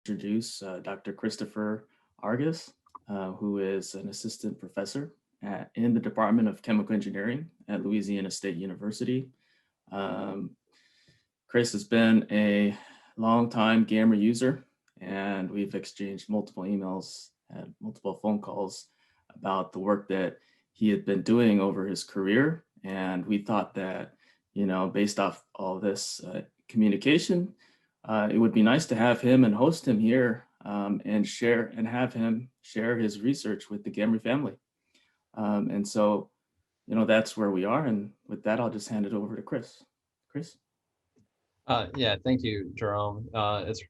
introduce Dr. Christopher Arges, who is an assistant professor in the Department of Chemical Engineering at Louisiana State University. Um, Chris has been a longtime Gamry user, and we've exchanged multiple emails and multiple phone calls about the work that he had been doing over his career. And we thought that, based off all this communication, it would be nice to have him and host him here and have him share his research with the Gamry family. And so, that's where we are. And with that, I'll just hand it over to Chris. Chris? Yeah, thank you, Jerome. It's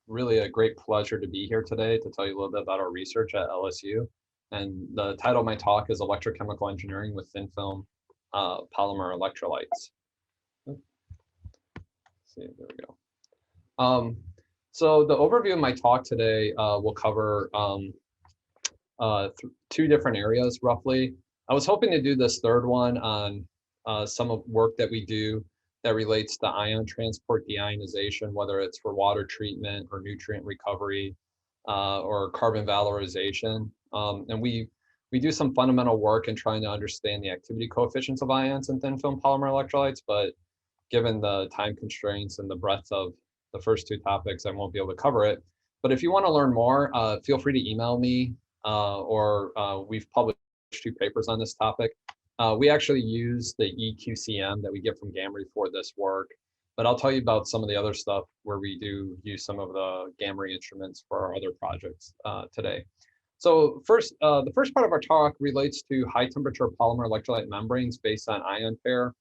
really a great pleasure to be here today to tell you a little bit about our research at LSU. And the title of my talk is Electrochemical Engineering with Thin Film Polymer Electrolytes. Let's see, there we go. So the overview of my talk today will cover two different areas, roughly. I was hoping to do this third one on some of work that we do that relates to ion transport deionization, whether it's for water treatment or nutrient recovery or carbon valorization. And we do some fundamental work in trying to understand the activity coefficients of ions in thin film polymer electrolytes, but given the time constraints and the breadth of the first two topics, I won't be able to cover it. But if you want to learn more, feel free to email me or we've published 2 papers on this topic. We actually use the EQCM that we get from Gamry for this work, but I'll tell you about some of the other stuff where we do use some of the Gamry instruments for our other projects today. So the first part of our talk relates to high temperature polymer electrolyte membranes based on ion pair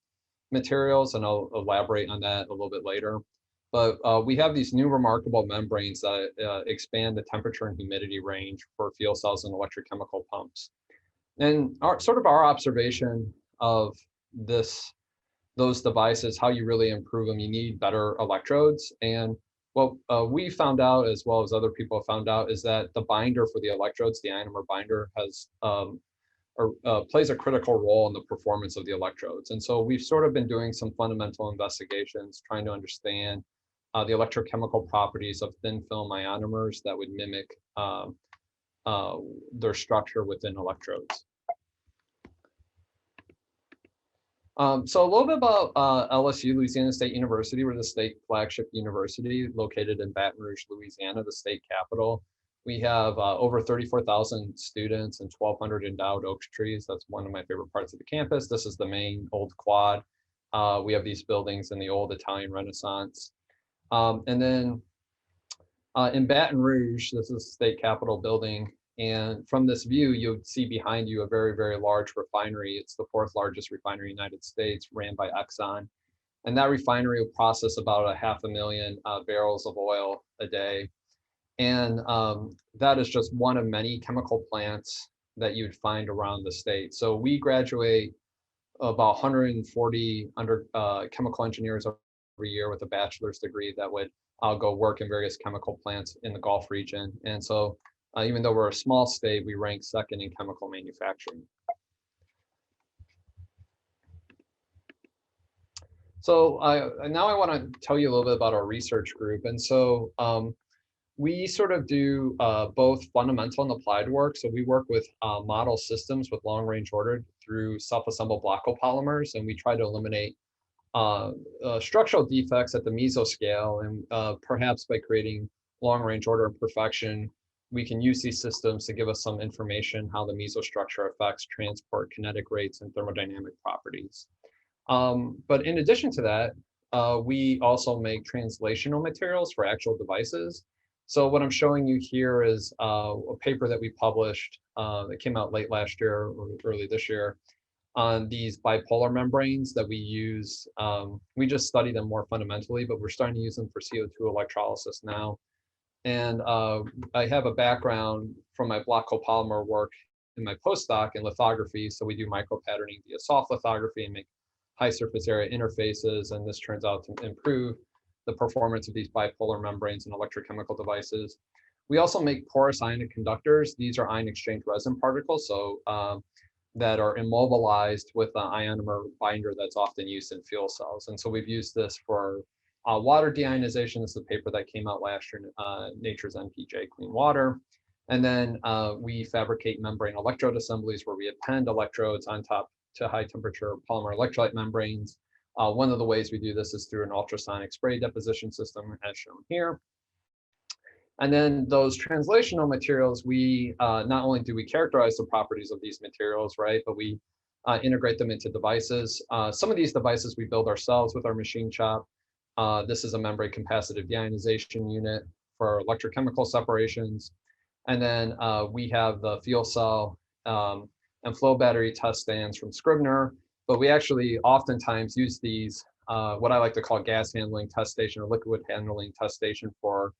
materials, and I'll elaborate on that a little bit later. But we have these new remarkable membranes that expand the temperature and humidity range for fuel cells and electrochemical pumps. And our observation of those devices, how you really improve them, you need better electrodes. And what we found out, as well as other people have found out, is that the binder for the electrodes, the Ionomer binder, has plays a critical role in the performance of the electrodes. And so we've sort of been doing some fundamental investigations, trying to understand the electrochemical properties of thin film ionomers that would mimic their structure within electrodes. So a little bit about LSU, Louisiana State University. We're the state flagship university located in Baton Rouge, Louisiana, the state capital. We have over 34,000 students and 1,200 endowed oak trees. That's one of my favorite parts of the campus. This is the main old quad. We have these buildings in the old Italian Renaissance. And then in Baton Rouge, this is the state capitol building. And from this view, you'll see behind you a very, very large refinery. It's the 4th largest refinery in the United States, ran by Exxon. And that refinery will process about 500,000 barrels of oil a day. And that is just one of many chemical plants that you'd find around the state. So we graduate about 140 chemical engineers every year with a bachelor's degree that would go work in various chemical plants in the Gulf region. And so even though we're a small state, we rank 2nd in chemical manufacturing. So now I want to tell you a little bit about our research group. And so we sort of do both fundamental and applied work. So we work with model systems with long range order through self-assembled block polymers, and we try to eliminate structural defects at the mesoscale. And perhaps by creating long range order and perfection, we can use these systems to give us some information how the mesostructure affects transport kinetic rates and thermodynamic properties. But in addition to that, we also make translational materials for actual devices. So what I'm showing you here is a paper that we published that came out late last year or early this year on these bipolar membranes that we use. We just study them more fundamentally, but we're starting to use them for CO2 electrolysis now. And I have a background from my block copolymer work in my postdoc in lithography. So we do micropatterning via soft lithography and make high surface area interfaces. And this turns out to improve the performance of these bipolar membranes and electrochemical devices. We also make porous ionic conductors. These are ion exchange resin particles, so that are immobilized with an ionomer binder that's often used in fuel cells. And so we've used this for water deionization. This is a paper that came out last year in Nature's NPJ Clean Water. And then we fabricate membrane electrode assemblies where we append electrodes on top to high temperature polymer electrolyte membranes. One of the ways we do this is through an ultrasonic spray deposition system as shown here. And then those translational materials, we not only do we characterize the properties of these materials, right, but we integrate them into devices. Some of these devices we build ourselves with our machine shop. This is a membrane capacitive deionization unit for electrochemical separations. And then we have the fuel cell and flow battery test stands from Scribner, but we actually oftentimes use these, what I like to call gas handling test station or liquid handling test station for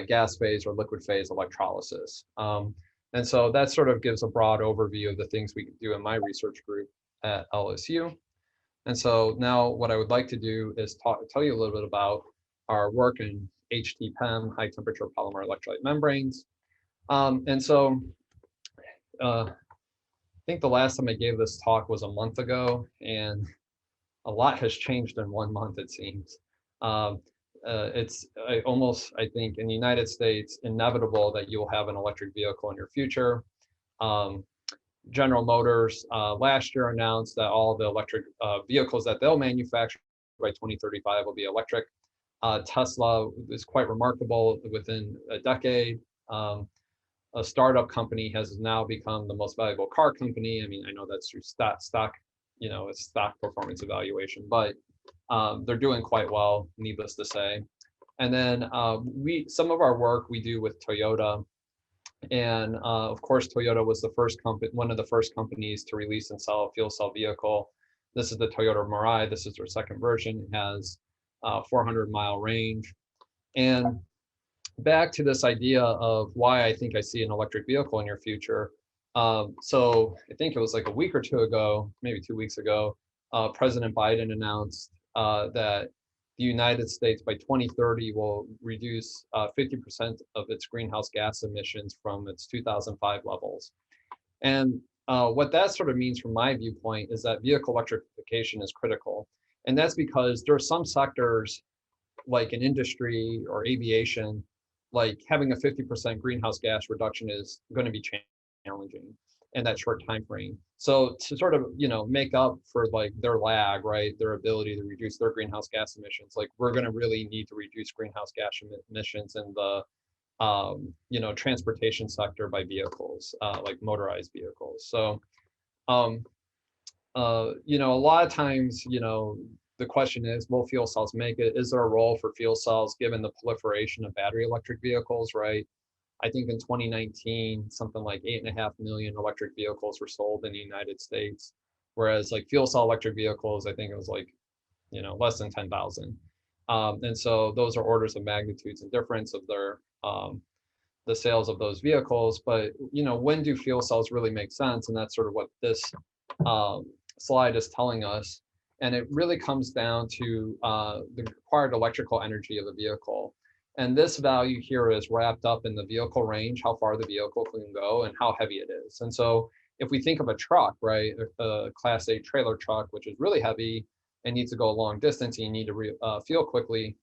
gas phase or liquid phase electrolysis. And so that sort of gives a broad overview of the things we do in my research group at LSU. And so now what I would like to do is tell you a little bit about our work in HT-PEM, high temperature polymer electrolyte membranes. And so I think the last time I gave this talk was a month ago, and a lot has changed in 1 month, it seems. It's almost, I think, in the United States, inevitable that you'll have an electric vehicle in your future. General Motors last year announced that all the electric vehicles that they'll manufacture by 2035 will be electric. Tesla is quite remarkable. Within a decade, a startup company has now become the most valuable car company. I mean, I know that's through stock, you know, it's stock performance evaluation, but they're doing quite well, needless to say. And then some of our work we do with Toyota. And of course, Toyota was the first company, one of the first companies to release and sell a fuel cell vehicle. This is the Toyota Mirai. This is their second version. It has 400-mile range. And back to this idea of why I think I see an electric vehicle in your future. So I think it was like a week or two ago, maybe 2 weeks ago, President Biden announced that the United States by 2030 will reduce 50% of its greenhouse gas emissions from its 2005 levels. And what that sort of means from my viewpoint is that vehicle electrification is critical. And that's because there are some sectors like in industry or aviation, like having a 50% greenhouse gas reduction is going to be challenging in that short time frame. So to sort of, you know, make up for like their lag, right, their ability to reduce their greenhouse gas emissions, like we're going to really need to reduce greenhouse gas emissions in the, you know, transportation sector by vehicles, like motorized vehicles. So, you know, a lot of times, you know, the question is, will fuel cells make it? Is there a role for fuel cells given the proliferation of battery electric vehicles, right? I think in 2019, something like 8.5 million electric vehicles were sold in the United States, whereas like fuel cell electric vehicles, I think it was like, you know, less than 10,000. And so those are orders of magnitudes and difference of their the sales of those vehicles. But you know, when do fuel cells really make sense? And that's sort of what this slide is telling us. And it really comes down to the required electrical energy of the vehicle. And this value here is wrapped up in the vehicle range, how far the vehicle can go and how heavy it is. And so if we think of a truck, right, a Class 8 trailer truck, which is really heavy and needs to go a long distance and you need to refuel quickly,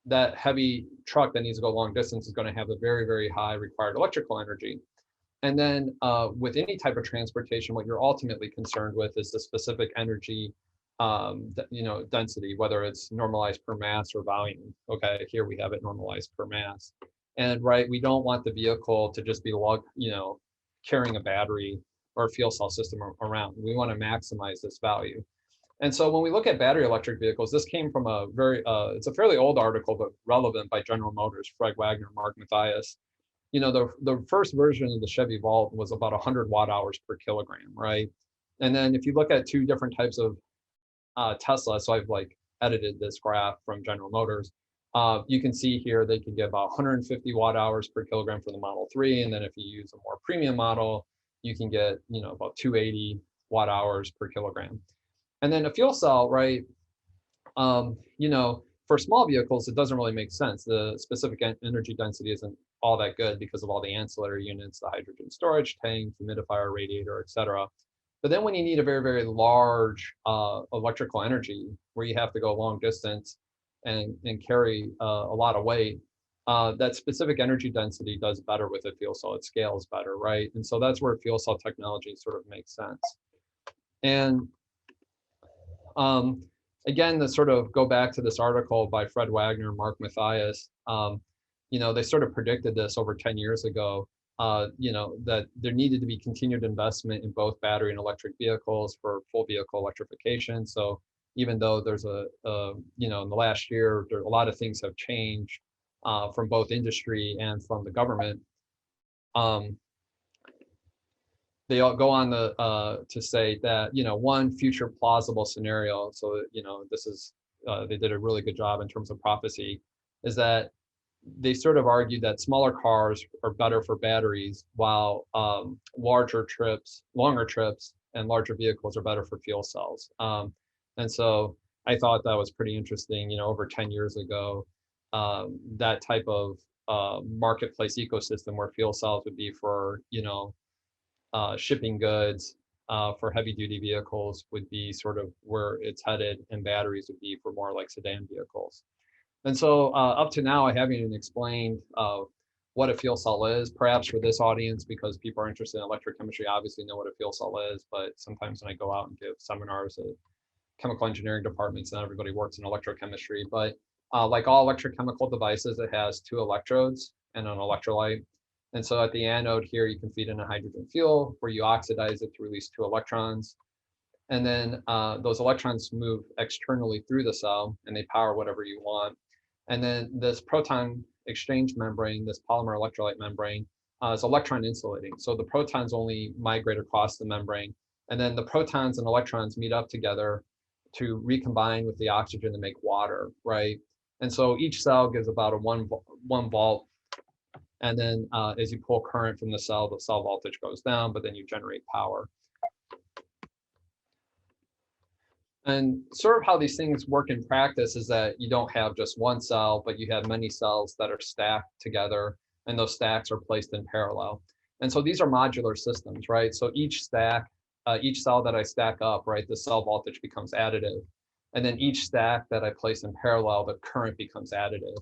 that heavy truck that needs to go a long distance is going to have a very, very high required electrical energy. And then with any type of transportation, what you're ultimately concerned with is the specific energy you know, density, whether it's normalized per mass or volume. Okay, here we have it normalized per mass. And right, we don't want the vehicle to just be you know, carrying a battery or a fuel cell system around. We want to maximize this value. And so when we look at battery electric vehicles, this came from a very, it's a fairly old article, but relevant by General Motors, Fred Wagner, Mark Mathias. You know, the first version of the Chevy Volt was about 100 watt hours per kilogram, right? And then if you look at two different types of Tesla, so I've like edited this graph from General Motors. You can see here they can get about 150 watt hours per kilogram for the Model 3, and then if you use a more premium model, you can get, you know, about 280 watt hours per kilogram. And then a fuel cell, right? You know, for small vehicles, it doesn't really make sense. The specific energy density isn't all that good because of all the ancillary units, the hydrogen storage tank, humidifier, radiator, etc. But then when you need a very, very large electrical energy where you have to go long distance, and carry a lot of weight, that specific energy density does better with a fuel cell. It scales better, right? And so that's where fuel cell technology sort of makes sense. And again, to sort of go back to this article by Fred Wagner and Mark Mathias, they sort of predicted this over 10 years ago, that there needed to be continued investment in both battery and electric vehicles for full vehicle electrification. So even though there's in the last year, a lot of things have changed from both industry and from the government. They all go on to say that, one future plausible scenario, so, this is, they did a really good job in terms of prophecy, is that they sort of argued that smaller cars are better for batteries, while longer trips and larger vehicles are better for fuel cells. And so I thought that was pretty interesting, over 10 years ago, that type of marketplace ecosystem where fuel cells would be for, shipping goods, for heavy duty vehicles would be sort of where it's headed, and batteries would be for more like sedan vehicles. And so up to now, I haven't even explained what a fuel cell is, perhaps for this audience, because people are interested in electrochemistry, obviously know what a fuel cell is, but sometimes when I go out and give seminars at chemical engineering departments, not everybody works in electrochemistry, but like all electrochemical devices, it has 2 electrodes and an electrolyte. And so at the anode here, you can feed in a hydrogen fuel where you oxidize it to release 2 electrons. And then those electrons move externally through the cell and they power whatever you want. And then this proton exchange membrane, this polymer electrolyte membrane, is electron insulating. So the protons only migrate across the membrane, and then the protons and electrons meet up together to recombine with the oxygen to make water, right? And so each cell gives about a 1 volt. And then as you pull current from the cell voltage goes down, but then you generate power. And sort of how these things work in practice is that you don't have just one cell, but you have many cells that are stacked together, and those stacks are placed in parallel. And so these are modular systems, right? So each stack, each cell that I stack up, right, the cell voltage becomes additive. And then each stack that I place in parallel, the current becomes additive.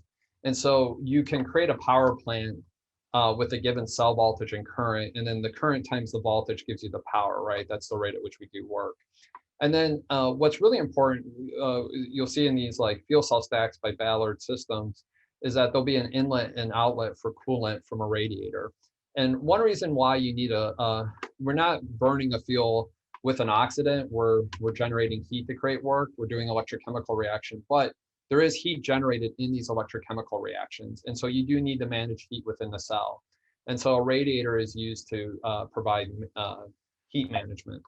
And so you can create a power plant with a given cell voltage and current, and then the current times the voltage gives you the power, right? That's the rate at which we do work. And then what's really important, you'll see in these like fuel cell stacks by Ballard Systems, is that there'll be an inlet and outlet for coolant from a radiator. And one reason why you need we're not burning a fuel with an oxidant, we're generating heat to create work, we're doing electrochemical reaction, but there is heat generated in these electrochemical reactions. And so you do need to manage heat within the cell. And so a radiator is used to provide heat management.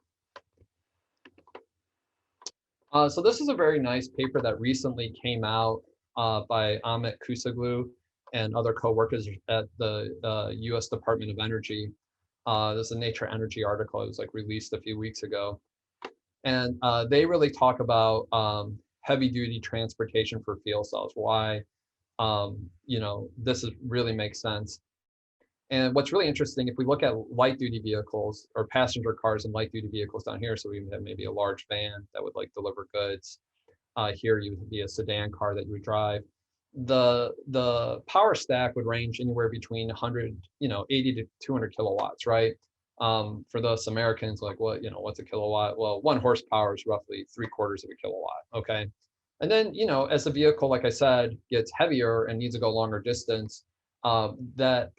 So this is a very nice paper that recently came out by Amit Kusaglu and other co-workers at the US Department of Energy. This is a Nature Energy article. It was like released a few weeks ago. And they really talk about heavy duty transportation for fuel cells, why this really makes sense. And what's really interesting, if we look at light duty vehicles or passenger cars and light duty vehicles down here, so we have maybe a large van that would like deliver goods. Here you would be a sedan car that you would drive. The power stack would range anywhere between 100, 80 to 200 kilowatts, right? For those Americans, like what's a kilowatt? Well, 1 horsepower is roughly 3/4 of a kilowatt. Okay. And then, as the vehicle, like I said, gets heavier and needs to go longer distance, the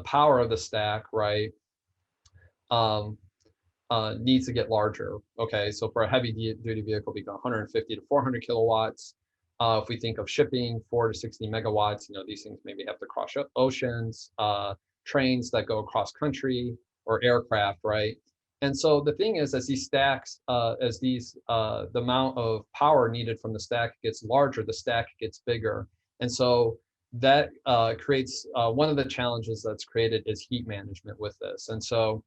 power of the stack, right, needs to get larger. Okay, so for a heavy duty vehicle, we go 150 to 400 kilowatts. If we think of shipping, 4 to 60 megawatts, these things maybe have to cross oceans, trains that go across country, or aircraft, right? And so the thing is, as these stacks, the amount of power needed from the stack gets larger, the stack gets bigger. And so that creates one of the challenges that's created is heat management with this. And so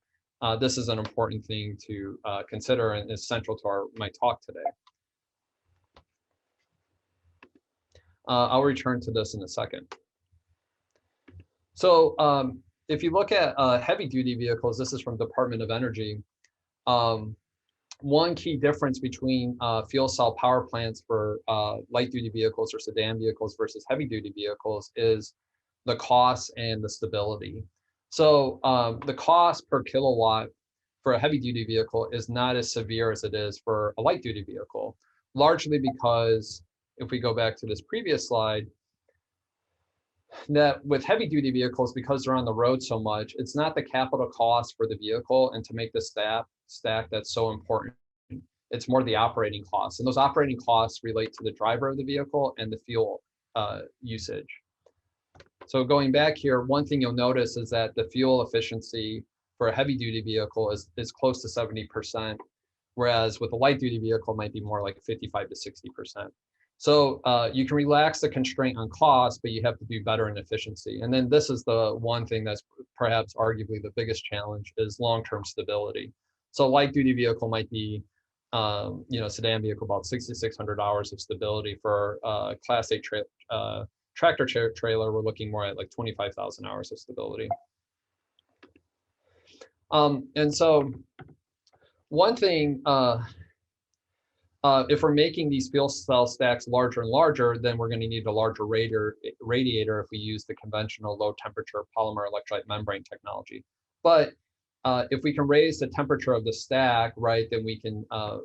this is an important thing to consider and is central to my talk today. I'll return to this in a second. So if you look at heavy duty vehicles, this is from Department of Energy. one key difference between fuel cell power plants for light duty vehicles or sedan vehicles versus heavy duty vehicles is the cost and the stability. So the cost per kilowatt for a heavy duty vehicle is not as severe as it is for a light duty vehicle, largely because if we go back to this previous slide, that with heavy duty vehicles, because they're on the road so much, it's not the capital cost for the vehicle and to make the stack that's so important. It's more the operating costs. And those operating costs relate to the driver of the vehicle and the fuel usage. So going back here, one thing you'll notice is that the fuel efficiency for a heavy duty vehicle is close to 70%, whereas with a light duty vehicle might be more like 55 to 60%. So you can relax the constraint on cost, but you have to do better in efficiency. And then this is the one thing that's perhaps arguably the biggest challenge is long-term stability. So light duty vehicle might be, sedan vehicle about 6,600 hours of stability. For Class 8 tractor trailer, we're looking more at like 25,000 hours of stability. And so one thing, if we're making these fuel cell stacks larger and larger, then we're going to need a larger radiator if we use the conventional low temperature polymer electrolyte membrane technology. But if we can raise the temperature of the stack, right, then we can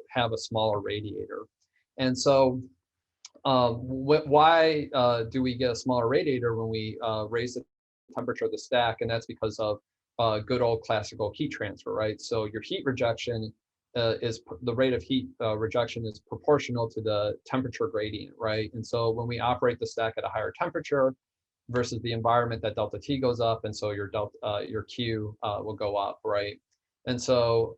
have a smaller radiator. And so why do we get a smaller radiator when we raise the temperature of the stack? And that's because of good old classical heat transfer, right? So your heat rejection is the rate of heat rejection is proportional to the temperature gradient, right? And so when we operate the stack at a higher temperature versus the environment, that delta T goes up, and so your Q will go up, right? And so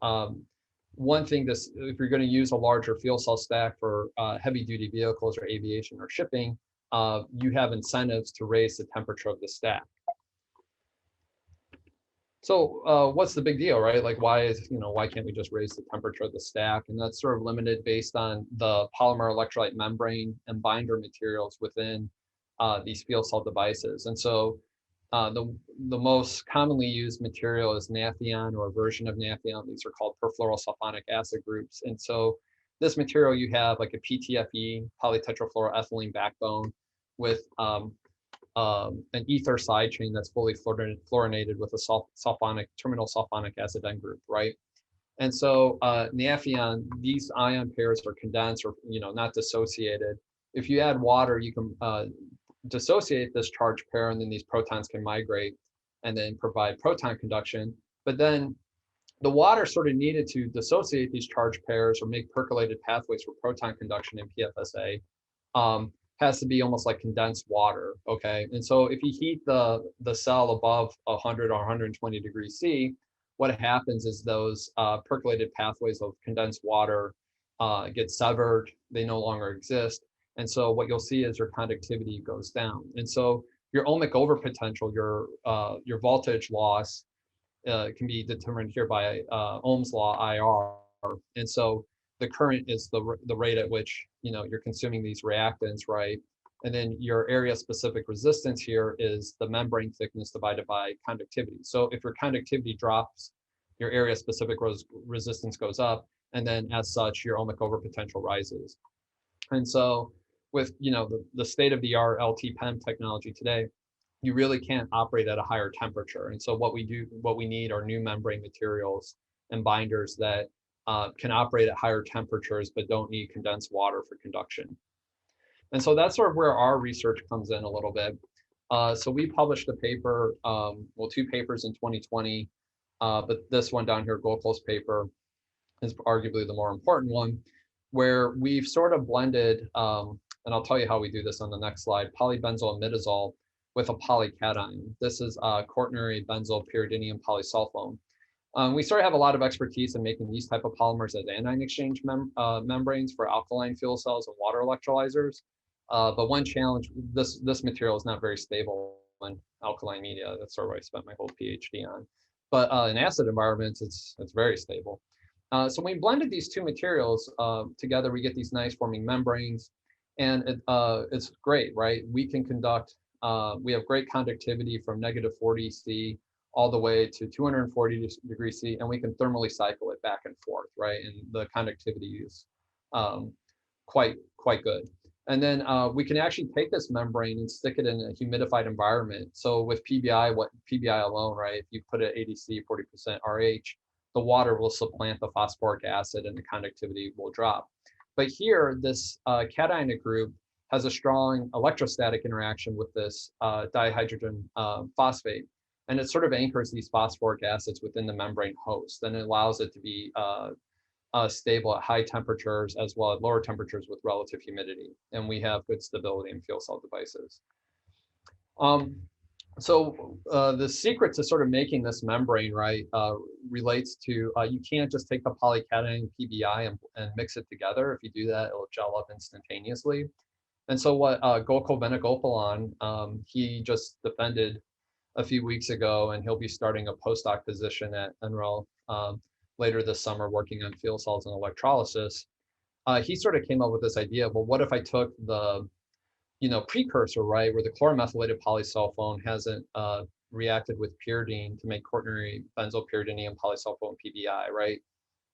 one thing, if you're going to use a larger fuel cell stack for heavy duty vehicles or aviation or shipping, you have incentives to raise the temperature of the stack. So what's the big deal, right? Like why can't we just raise the temperature of the stack? And that's sort of limited based on the polymer electrolyte membrane and binder materials within these fuel cell devices. And so the most commonly used material is Nafion or a version of Nafion. These are called perfluorosulfonic acid groups. And so this material, you have like a PTFE, polytetrafluoroethylene backbone with an ether side chain that's fully fluorinated with a terminal sulfonic acid end group, right? And so Nafion, these ion pairs are condensed or not dissociated. If you add water, you can dissociate this charge pair, and then these protons can migrate and then provide proton conduction. But then the water sort of needed to dissociate these charge pairs or make percolated pathways for proton conduction in PFSA. Has to be almost like condensed water, okay? And so if you heat the cell above 100 or 120 degrees C, what happens is those percolated pathways of condensed water get severed, they no longer exist. And so what you'll see is your conductivity goes down. And so your ohmic overpotential, your voltage loss can be determined here by Ohm's law, IR. And so the current is the rate at which you're consuming these reactants, right? And then your area specific resistance here is the membrane thickness divided by conductivity. So if your conductivity drops, your area specific resistance goes up, and then as such, your ohmic overpotential rises. And so with the state of the art HT-PEM technology today, you really can't operate at a higher temperature. And so what we need are new membrane materials and binders that can operate at higher temperatures, but don't need condensed water for conduction. And so that's sort of where our research comes in a little bit. So we published a paper, two papers in 2020, but this one down here, Gold paper, is arguably the more important one, where we've sort of blended, and I'll tell you how we do this on the next slide, polybenzyl imidazole with a polycation. This is quaternary benzyl pyridinium polysulfone. We sort of have a lot of expertise in making these type of polymers as anion exchange membranes for alkaline fuel cells and water electrolyzers. But one challenge, this material is not very stable in alkaline media. That's sort of what I spent my whole PhD on. But in acid environments, it's very stable. So when we blended these two materials together, we get these nice forming membranes, and it's great, right? We can conduct, we have great conductivity from -40 C all the way to 240 degrees C, and we can thermally cycle it back and forth, right? And the conductivity is quite good. And then we can actually take this membrane and stick it in a humidified environment. So with PBI, what PBI alone, right? If you put it ADC 40% RH, the water will supplant the phosphoric acid and the conductivity will drop. But here, this cationic group has a strong electrostatic interaction with this dihydrogen phosphate. And it sort of anchors these phosphoric acids within the membrane host, and it allows it to be stable at high temperatures as well as lower temperatures with relative humidity. And we have good stability in fuel cell devices. So the secret to sort of making this membrane, right, relates to you can't just take the polycation PBI and mix it together. If you do that, it'll gel up instantaneously. And so what Gokul Venugopalan, he just defended a few weeks ago, and he'll be starting a postdoc position at NREL later this summer working on fuel cells and electrolysis. He sort of came up with this idea, well, what if I took the precursor, right, where the chloromethylated polysulfone hasn't reacted with pyridine to make quaternary benzopyridinium polysulfone PBI, right?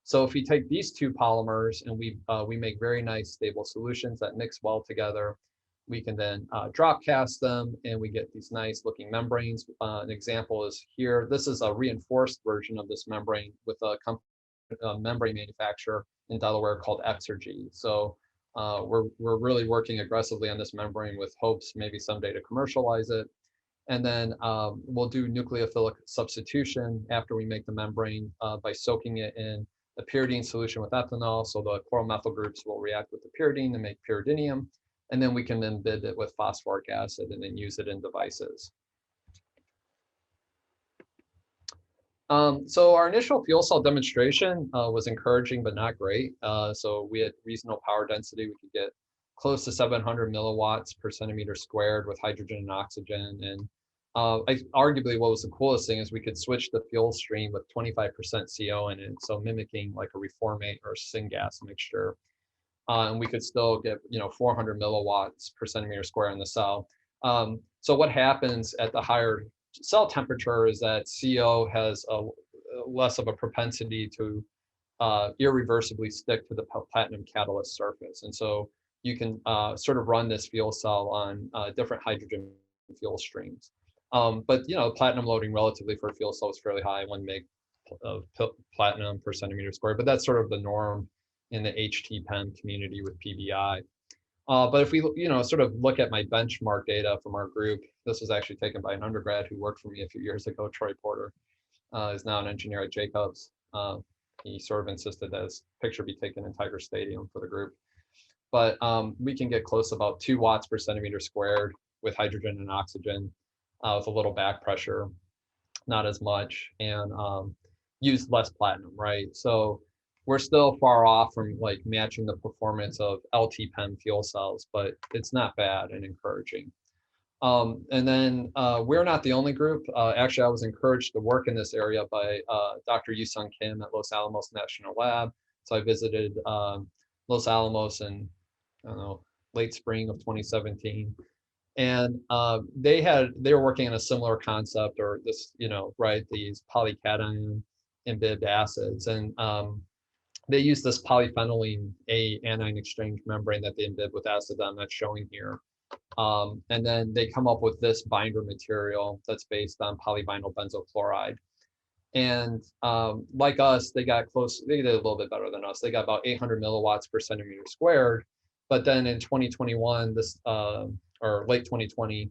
So if we take these two polymers and we make very nice stable solutions that mix well together, we can then drop cast them and we get these nice looking membranes. An example is here. This is a reinforced version of this membrane with a membrane manufacturer in Delaware called Exergy. So we're really working aggressively on this membrane with hopes maybe someday to commercialize it. And then we'll do nucleophilic substitution after we make the membrane by soaking it in a pyridine solution with ethanol. So the chloromethyl groups will react with the pyridine to make pyridinium. And then we can embed it with phosphoric acid and then use it in devices. So our initial fuel cell demonstration was encouraging, but not great. So we had reasonable power density. We could get close to 700 milliwatts per centimeter squared with hydrogen and oxygen. And arguably what was the coolest thing is we could switch the fuel stream with 25% CO in it. So mimicking like a reformate or syngas mixture. And we could still get 400 milliwatts per centimeter square in the cell. So what happens at the higher cell temperature is that CO has less of a propensity to irreversibly stick to the platinum catalyst surface. And so you can sort of run this fuel cell on different hydrogen fuel streams. But platinum loading relatively for a fuel cell is fairly high, 1 meg of platinum per centimeter squared, but that's sort of the norm in the HT-PEM community with PBI. But if we sort of look at my benchmark data from our group, this was actually taken by an undergrad who worked for me a few years ago, Troy Porter, is now an engineer at Jacobs. He sort of insisted that his picture be taken in Tiger Stadium for the group. But we can get close to about 2 watts per centimeter squared with hydrogen and oxygen with a little back pressure, not as much, and use less platinum, right? So we're still far off from like matching the performance of LT-PEM fuel cells, but it's not bad and encouraging. And then we're not the only group. Actually, I was encouraged to work in this area by Dr. Yusung Kim at Los Alamos National Lab. So I visited Los Alamos in, I don't know, late spring of 2017. And they were working on a similar concept, or this, right, these polycation imbibed acids. And they use this polyphenylene A anion exchange membrane that they embed with acid that I'm not showing here. And then they come up with this binder material that's based on polyvinyl benzoyl chloride. And like us, they did a little bit better than us. They got about 800 milliwatts per centimeter squared. But then in 2021, or late 2020,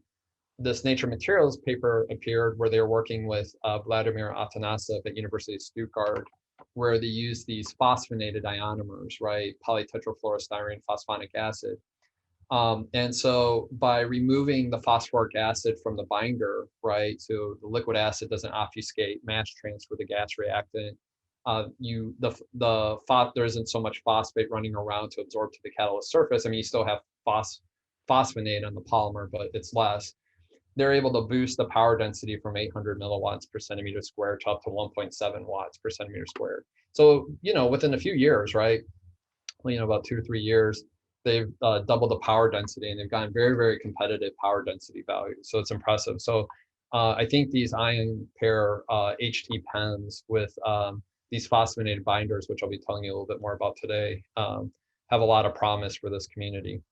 this Nature Materials paper appeared where they were working with Vladimir Atanasov at University of Stuttgart, where they use these phosphonated ionomers, right? Polytetrafluorostyrene phosphonic acid. And so by removing the phosphoric acid from the binder, right, so the liquid acid doesn't obfuscate mass transfer the gas reactant, there isn't so much phosphate running around to absorb to the catalyst surface. I mean, you still have phosphonate on the polymer, but it's less. They're able to boost the power density from 800 milliwatts per centimeter squared to up to 1.7 watts per centimeter squared. So, within a few years, right, about 2 or 3 years, they've doubled the power density and they've gotten very, very competitive power density values. So it's impressive. So I think these ion pair HT-PEMs with these phosphonated binders, which I'll be telling you a little bit more about today, have a lot of promise for this community.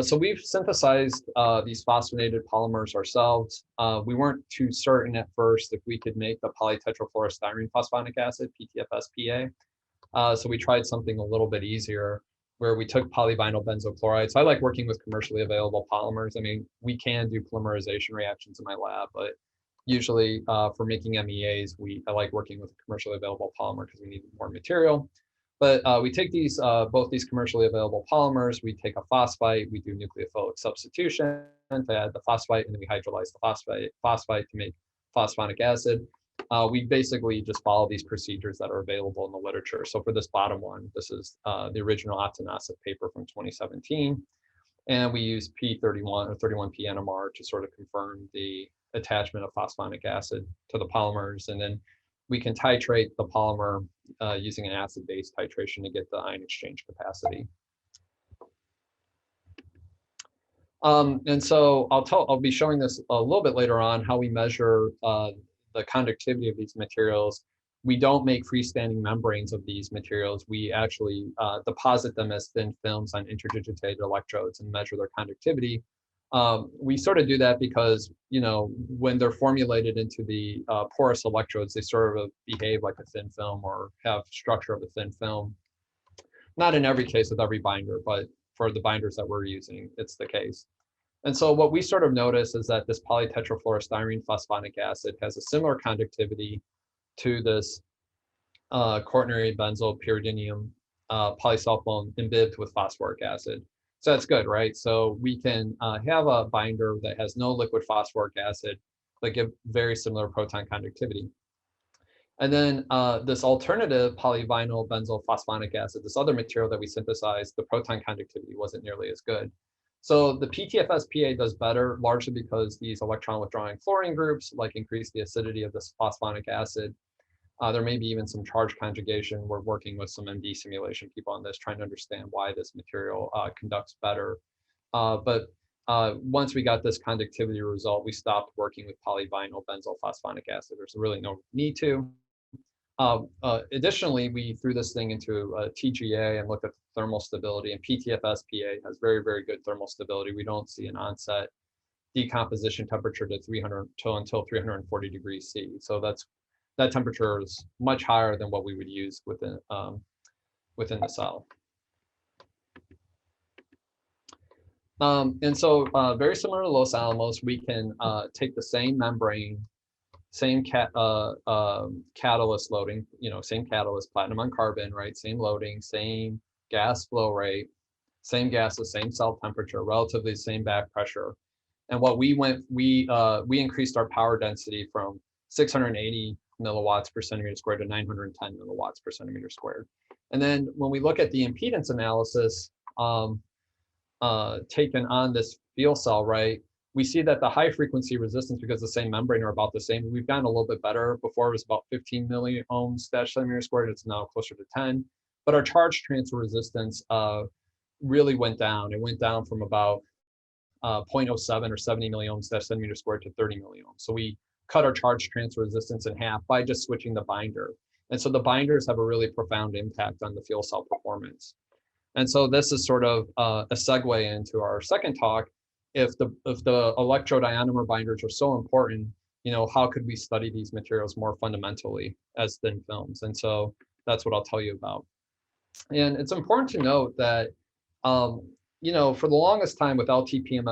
So we've synthesized these phosphonated polymers ourselves. We weren't too certain at first if we could make the polytetrafluorostyrene phosphonic acid, PTFS-PA. So we tried something a little bit easier where we took polyvinyl benzoyl chloride. So I like working with commercially available polymers. I mean, we can do polymerization reactions in my lab, but usually for making MEAs, I like working with a commercially available polymer because we need more material. But we take these both these commercially available polymers, we take a phosphite, we do nucleophilic substitution to add the phosphite, and then we hydrolyze the phosphite to make phosphonic acid. We basically just follow these procedures that are available in the literature. So for this bottom one, this is the original Optinosic paper from 2017. And we use P31 or 31P NMR to sort of confirm the attachment of phosphonic acid to the polymers. And then we can titrate the polymer using an acid-base titration to get the ion exchange capacity. And so I'll be showing this a little bit later on, how we measure the conductivity of these materials. We don't make freestanding membranes of these materials. We actually deposit them as thin films on interdigitated electrodes and measure their conductivity. We sort of do that because, you know, when they're formulated into the porous electrodes, they sort of behave like a thin film or have structure of a thin film. Not in every case with every binder, but for the binders that we're using, it's the case. And so what we sort of notice is that this polytetrafluorostyrene phosphonic acid has a similar conductivity to this quaternary benzyl pyridinium polysulfone imbibed with phosphoric acid. So that's good, right? So we can have a binder that has no liquid phosphoric acid, but give very similar proton conductivity. And then this alternative polyvinyl benzyl phosphonic acid, this other material that we synthesized, the proton conductivity wasn't nearly as good. So the PTFS-PA does better, largely because these electron withdrawing fluorine groups like increase the acidity of this phosphonic acid. There may be even some charge conjugation. We're working with some MD simulation people on this, trying to understand why this material conducts better. But once we got this conductivity result, we stopped working with polyvinyl benzyl phosphonic acid. There's really no need to. Additionally, we threw this thing into TGA and looked at the thermal stability, and PTFS-PA has very, very good thermal stability. We don't see an onset decomposition temperature to 300 until 340 degrees C. So that temperature is much higher than what we would use within the cell. And so very similar to Los Alamos, we can take the same membrane, same catalyst loading, you know, same catalyst, platinum on carbon, right? Same loading, same gas flow rate, same gases, same cell temperature, relatively same back pressure. And what we increased our power density from 680 milliwatts per centimeter squared to 910 milliwatts per centimeter squared. And then when we look at the impedance analysis taken on this fuel cell, right, we see that the high frequency resistance, because the same membrane are about the same, we've gotten a little bit better. Before it was about 15 milliohms per centimeter squared, it's now closer to 10. But our charge transfer resistance really went down. It went down from about 0.07 or 70 milliohms per centimeter squared to 30 milliohms. So we cut our charge transfer resistance in half by just switching the binder. And so the binders have a really profound impact on the fuel cell performance. And so this is sort of a segue into our second talk. If the electrode ionomer binders are so important, you know, how could we study these materials more fundamentally as thin films? And so that's what I'll tell you about. And it's important to note that, you know, for the longest time with HT-PEM,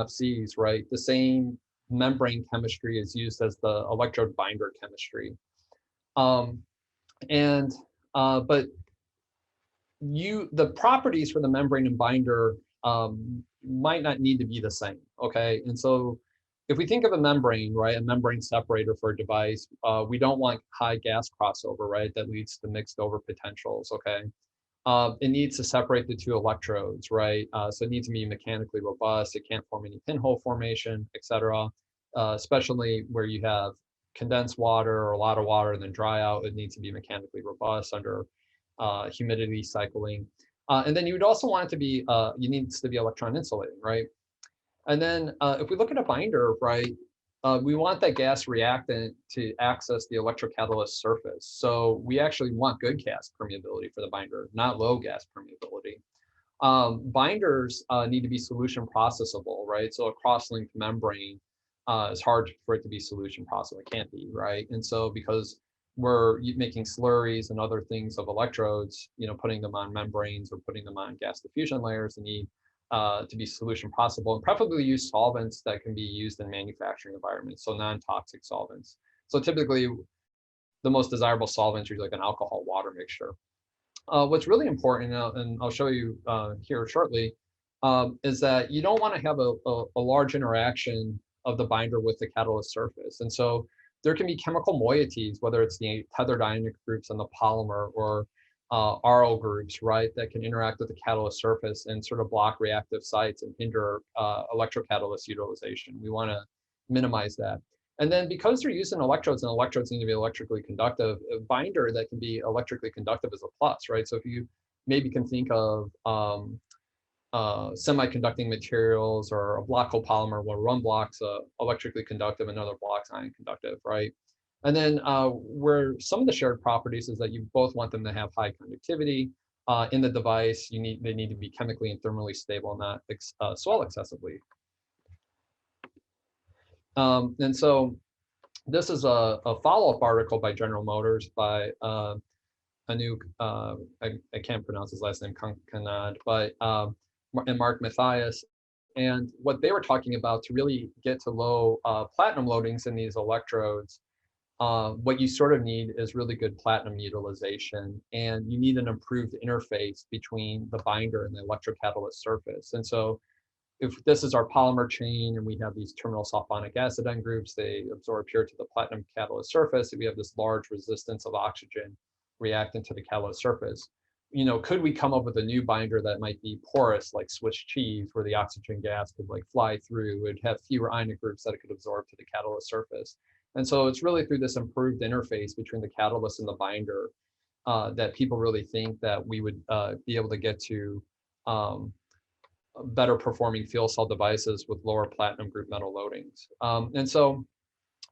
right, the same membrane chemistry is used as the electrode binder chemistry. But the properties for the membrane and binder might not need to be the same, okay? And so if we think of a membrane, right, a membrane separator for a device, we don't want high gas crossover, right? That leads to mixed over potentials, okay? It needs to separate the two electrodes, right? So it needs to be mechanically robust. It can't form any pinhole formation, et cetera. Especially where you have condensed water or a lot of water and then dry out, it needs to be mechanically robust under humidity cycling. And then you would also want it to be, it needs to be electron insulating, right? And then if we look at a binder, right, we want that gas reactant to access the electrocatalyst surface. So we actually want good gas permeability for the binder, not low gas permeability. Binders need to be solution processable, right? So a cross-linked membrane is hard for it to be solution processable. It can't be, right? And so because we're making slurries and other things of electrodes, putting them on membranes or putting them on gas diffusion layers, they need to be solution processable, and preferably use solvents that can be used in manufacturing environments, so non-toxic solvents. So typically, the most desirable solvents are like an alcohol water mixture. What's really important, and I'll show you here shortly, is that you don't want to have a large interaction of the binder with the catalyst surface. And so there can be chemical moieties, whether it's the tethered ionic groups on the polymer or RO groups, right, that can interact with the catalyst surface and sort of block reactive sites and hinder electrocatalyst utilization. We want to minimize that. And then because they're using electrodes and electrodes need to be electrically conductive, a binder that can be electrically conductive is a plus, right? So if you maybe can think of semiconducting materials or a block copolymer where one block's electrically conductive, another block's ion conductive, right? And then where some of the shared properties is that you both want them to have high conductivity in the device. They need to be chemically and thermally stable, not swell excessively. And so this is a follow-up article by General Motors by Anouk, I can't pronounce his last name, Kanad, but and Mark Mathias. And what they were talking about to really get to low platinum loadings in these electrodes, what you sort of need is really good platinum utilization, and you need an improved interface between the binder and the electrocatalyst surface. And so if this is our polymer chain and we have these terminal sulfonic acid end groups, they absorb here to the platinum catalyst surface, and we have this large resistance of oxygen reactant to the catalyst surface. Could we come up with a new binder that might be porous, like Swiss cheese, where the oxygen gas could like fly through? It'd have fewer ionic groups that it could absorb to the catalyst surface. And so it's really through this improved interface between the catalyst and the binder that people really think that we would be able to get to better performing fuel cell devices with lower platinum group metal loadings. And so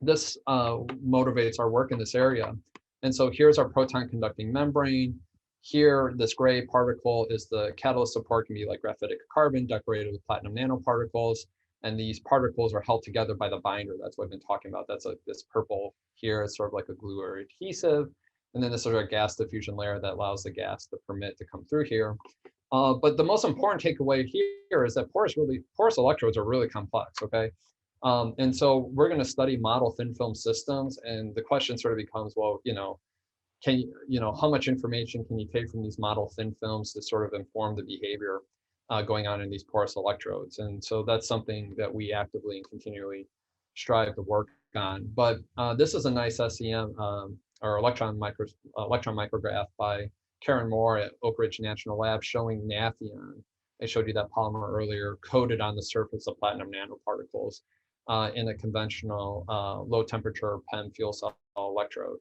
this motivates our work in this area. And so here's our proton conducting membrane. Here, this gray particle is the catalyst support, can be like graphitic carbon decorated with platinum nanoparticles. And these particles are held together by the binder. That's what I've been talking about. That's this purple here is sort of like a glue or adhesive. And then this is our gas diffusion layer that allows the gas to permit to come through here. But the most important takeaway here is that porous electrodes are really complex, okay? And so we're going to study model thin film systems, and the question sort of becomes, well, how much information can you take from these model thin films to sort of inform the behavior going on in these porous electrodes? And so that's something that we actively and continually strive to work on. But this is a nice SEM or electron micrograph by Karen Moore at Oak Ridge National Lab showing Nafion. I showed you that polymer earlier, coated on the surface of platinum nanoparticles in a conventional low temperature PEM fuel cell electrode.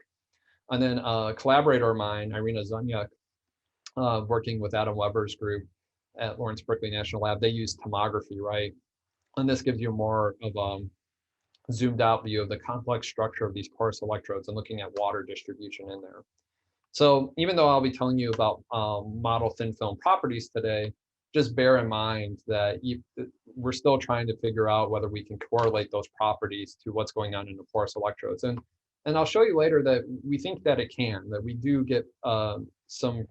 And then a collaborator of mine, Irina Zunyuk, working with Adam Weber's group at Lawrence Berkeley National Lab, they use tomography, right? And this gives you more of a zoomed out view of the complex structure of these porous electrodes and looking at water distribution in there. So even though I'll be telling you about model thin film properties today, just bear in mind that we're still trying to figure out whether we can correlate those properties to what's going on in the porous electrodes. And I'll show you later that we think that it can, that we do get some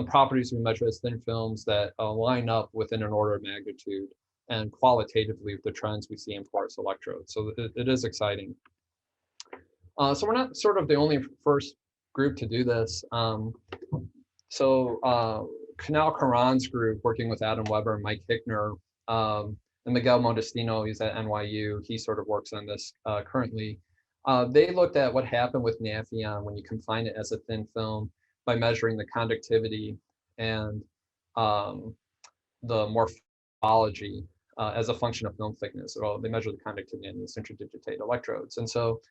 properties we measure as thin films that line up within an order of magnitude and qualitatively with the trends we see in porous electrodes. So it is exciting. So we're not sort of the only first group to do this. Canal Caron's group, working with Adam Weber and Mike Hickner, and Miguel Modestino, he's at NYU, he sort of works on this currently. They looked at what happened with Nafion when you confine it as a thin film by measuring the conductivity and the morphology as a function of film thickness. Well, they measure the conductivity in these interdigitated electrodes. And so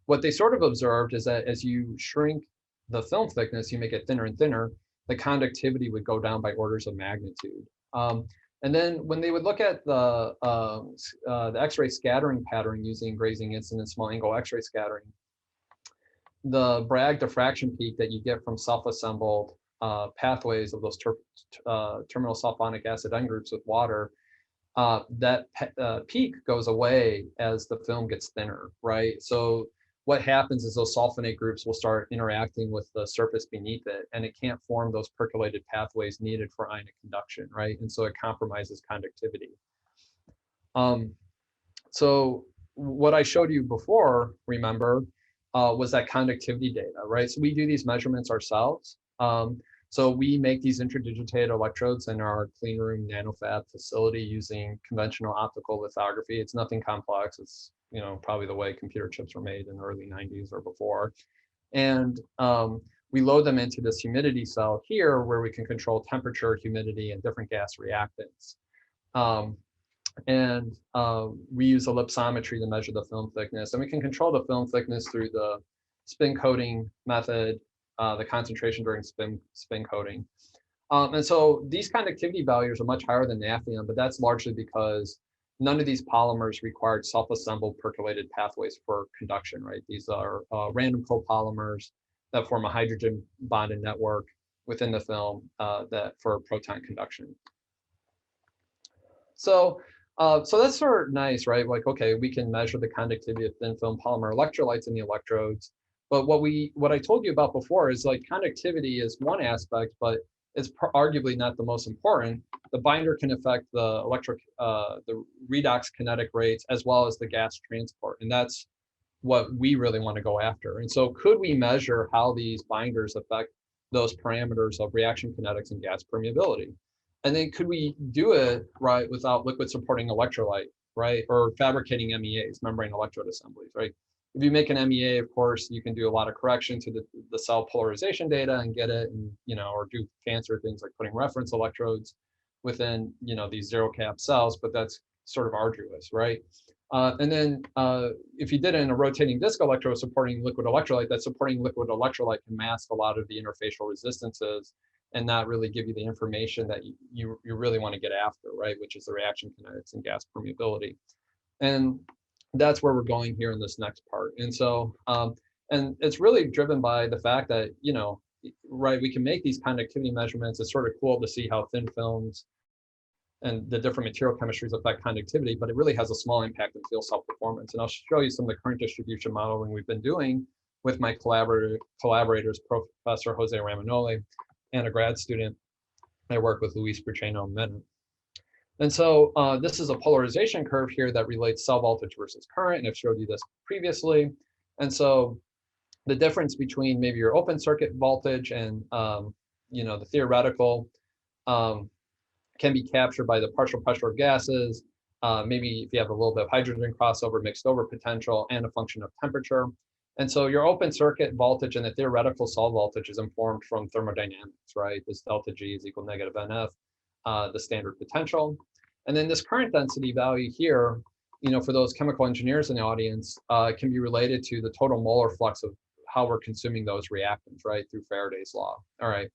what they sort of observed is that as you shrink the film thickness, you make it thinner and thinner, the conductivity would go down by orders of magnitude. And And then when they would look at the X-ray scattering pattern using grazing incident small angle X-ray scattering, the Bragg diffraction peak that you get from self-assembled pathways of those terminal sulfonic acid end groups with water, that peak goes away as the film gets thinner, right? So what happens is those sulfonate groups will start interacting with the surface beneath it, and it can't form those percolated pathways needed for ionic conduction, right? And so it compromises conductivity. So what I showed you before, remember, was that conductivity data, right? So we do these measurements ourselves. So we make these interdigitated electrodes in our clean room nanofab facility using conventional optical lithography. It's nothing complex. It's, you know, probably the way computer chips were made in the early 90s or before. And we load them into this humidity cell here where we can control temperature, humidity, and different gas reactants. We use ellipsometry to measure the film thickness, and we can control the film thickness through the spin coating method, the concentration during spin coating. And so these conductivity values are much higher than naphthalene, but that's largely because none of these polymers required self-assembled percolated pathways for conduction, right? These are random copolymers that form a hydrogen bonded network within the film that for proton conduction. So that's sort of nice, right? Like, okay, we can measure the conductivity of thin film polymer electrolytes in the electrodes. But what I told you about before is like conductivity is one aspect, but it's arguably not the most important. The binder can affect the the redox kinetic rates as well as the gas transport, and that's what we really want to go after. And so, could we measure how these binders affect those parameters of reaction kinetics and gas permeability? And then could we do it right without liquid supporting electrolyte, right? Or fabricating MEAs, membrane electrode assemblies, right? If you make an MEA, of course, you can do a lot of correction to the cell polarization data and get it, and, you know, or do fancier things like putting reference electrodes within, you know, these zero cap cells, but that's sort of arduous, right? And then if you did it in a rotating disc electrode supporting liquid electrolyte, that supporting liquid electrolyte can mask a lot of the interfacial resistances and not really give you the information that you really want to get after, right? Which is the reaction kinetics and gas permeability. And that's where we're going here in this next part. And so, and it's really driven by the fact that, you know, right, we can make these conductivity measurements. It's sort of cool to see how thin films and the different material chemistries affect conductivity, but it really has a small impact on fuel cell performance. And I'll show you some of the current distribution modeling we've been doing with my collaborators, Professor Jose Ramonoli, and a grad student I work with, Luis Brucheno and Mena. And so this is a polarization curve here that relates cell voltage versus current, and I've showed you this previously. And so the difference between maybe your open circuit voltage and you know, the theoretical can be captured by the partial pressure of gases, maybe if you have a little bit of hydrogen crossover, mixed over potential, and a function of temperature. And so your open circuit voltage and the theoretical cell voltage is informed from thermodynamics, right? This delta G is equal to negative NF, the standard potential. And then this current density value here, you know, for those chemical engineers in the audience, can be related to the total molar flux of how we're consuming those reactants, right, through Faraday's law. All right.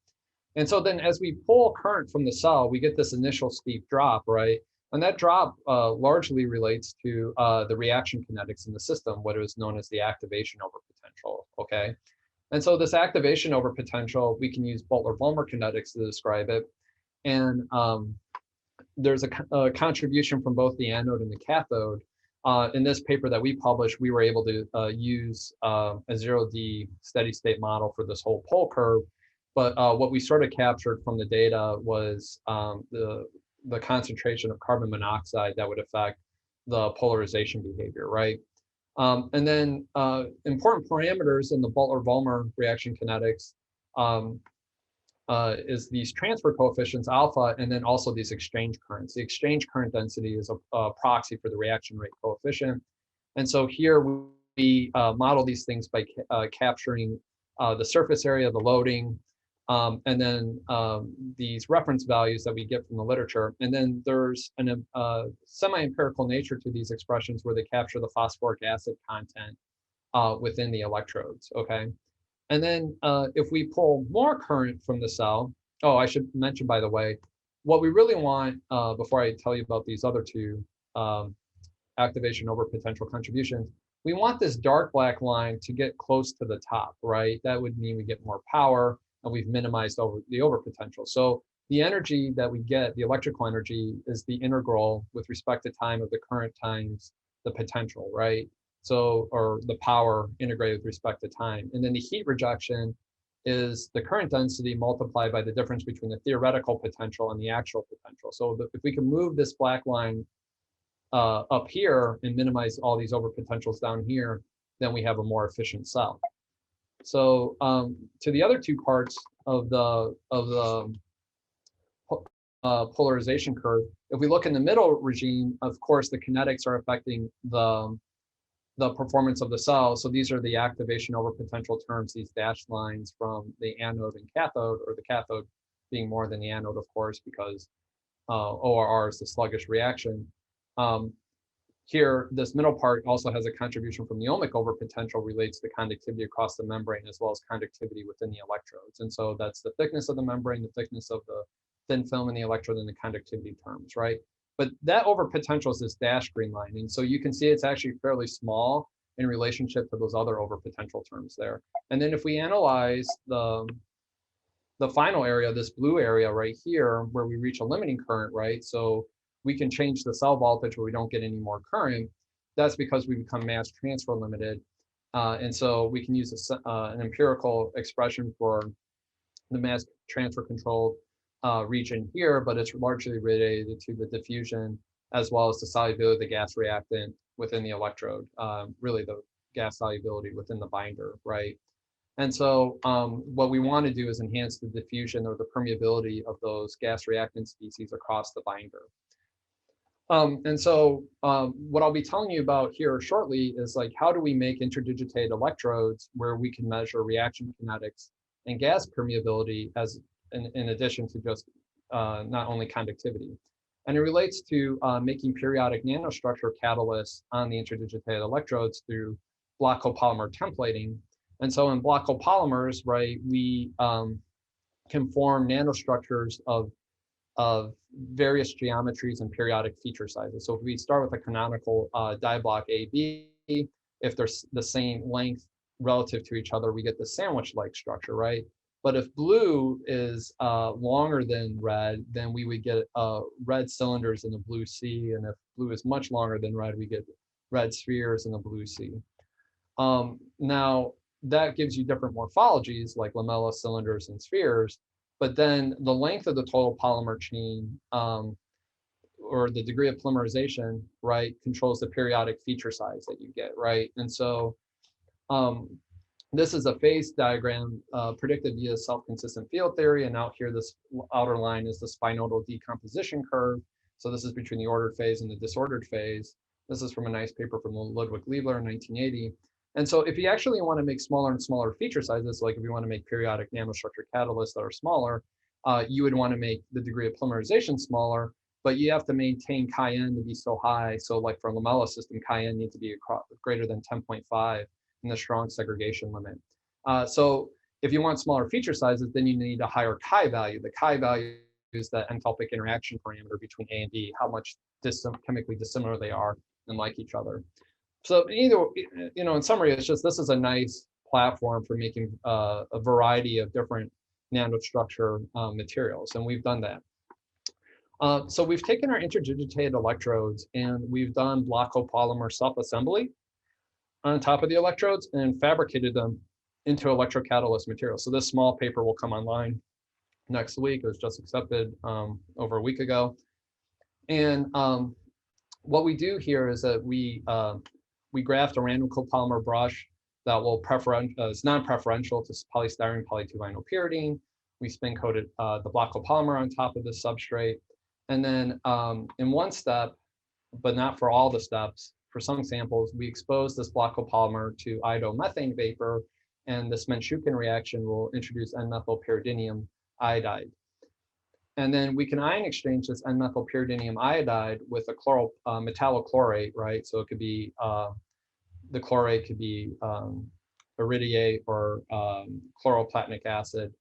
And so then as we pull current from the cell, we get this initial steep drop, right? And that drop largely relates to the reaction kinetics in the system, what is known as the activation over potential, okay? And so this activation over potential, we can use Butler-Volmer kinetics to describe it. And there's a contribution from both the anode and the cathode. In this paper that we published, we were able to use a 0D steady state model for this whole pole curve. But what we sort of captured from the data was the concentration of carbon monoxide that would affect the polarization behavior, right? And then important parameters in the Butler-Volmer reaction kinetics is these transfer coefficients alpha, and then also these exchange currents. The exchange current density is a proxy for the reaction rate coefficient. And so here we model these things by capturing the surface area, the loading, and then these reference values that we get from the literature. And then there's a semi-empirical nature to these expressions where they capture the phosphoric acid content within the electrodes, okay? And then if we pull more current from the cell, oh, I should mention, by the way, what we really want, before I tell you about these other two, activation over potential contributions, we want this dark black line to get close to the top, right? That would mean we get more power and we've minimized the over potential. So the energy that we get, the electrical energy, is the integral with respect to time of the current times the potential, right? So, or the power integrated with respect to time. And then the heat rejection is the current density multiplied by the difference between the theoretical potential and the actual potential. So if we can move this black line up here and minimize all these over potentials down here, then we have a more efficient cell. So to the other two parts of the polarization curve, if we look in the middle regime, of course, the kinetics are affecting the performance of the cell. So these are the activation over potential terms, these dashed lines from the anode and cathode, or the cathode being more than the anode, of course, because ORR is the sluggish reaction. Here, this middle part also has a contribution from the ohmic over potential, relates to conductivity across the membrane as well as conductivity within the electrodes. And so that's the thickness of the membrane, the thickness of the thin film in the electrode, and the conductivity terms, right? But that over potential is this dashed green line. And so you can see it's actually fairly small in relationship to those other over potential terms there. And then if we analyze the final area, this blue area right here, where we reach a limiting current, right? So we can change the cell voltage where we don't get any more current. That's because we become mass transfer limited. And so we can use an empirical expression for the mass transfer controlled region here, but it's largely related to the diffusion as well as the solubility of the gas reactant within the electrode, really the gas solubility within the binder, right? And so what we want to do is enhance the diffusion or the permeability of those gas reactant species across the binder. And so what I'll be telling you about here shortly is like, how do we make interdigitated electrodes where we can measure reaction kinetics and gas permeability as in addition to just not only conductivity. And it relates to making periodic nanostructure catalysts on the interdigitated electrodes through block copolymer templating. And so in block copolymers, right, we can form nanostructures of various geometries and periodic feature sizes. So if we start with a canonical die block AB, if they're the same length relative to each other, we get the sandwich-like structure, right? But if blue is longer than red, then we would get red cylinders in the blue C. And if blue is much longer than red, we get red spheres in the blue C. Now, that gives you different morphologies like lamella, cylinders, and spheres. But then the length of the total polymer chain or the degree of polymerization, right, controls the periodic feature size that you get, right? And so this is a phase diagram predicted via self-consistent field theory. And out here, this outer line is the spinodal decomposition curve. So this is between the ordered phase and the disordered phase. This is from a nice paper from Ludwig Liebler in 1980. And so if you actually want to make smaller and smaller feature sizes, like if you want to make periodic nanostructure catalysts that are smaller, you would want to make the degree of polymerization smaller, but you have to maintain chi-n to be so high. So like for a lamella system, chi-n needs to be greater than 10.5 in the strong segregation limit. So if you want smaller feature sizes, then you need a higher chi value. The chi value is the enthalpic interaction parameter between A and B, how much chemically dissimilar they are and like each other. So either, you know, in summary, it's just this is a nice platform for making a variety of different nanostructure materials, and we've done that. So we've taken our interdigitated electrodes and we've done block copolymer self-assembly on top of the electrodes and fabricated them into electrocatalyst materials. So this small paper will come online next week. It was just accepted over a week ago. And what we do here is that we graft a random copolymer brush that will is non-preferential to polystyrene poly-2-vinyl pyridine. We spin coated the block copolymer on top of this substrate. And then in one step, but not for all the steps, for some samples, we expose this block copolymer to iodomethane vapor, and this Menshukhin reaction will introduce N-methylpyridinium iodide. And then we can ion exchange this N-methylpyridinium iodide with a metallochlorate, right? So it could be, the chlorate could be iridiate or chloroplatinic acid.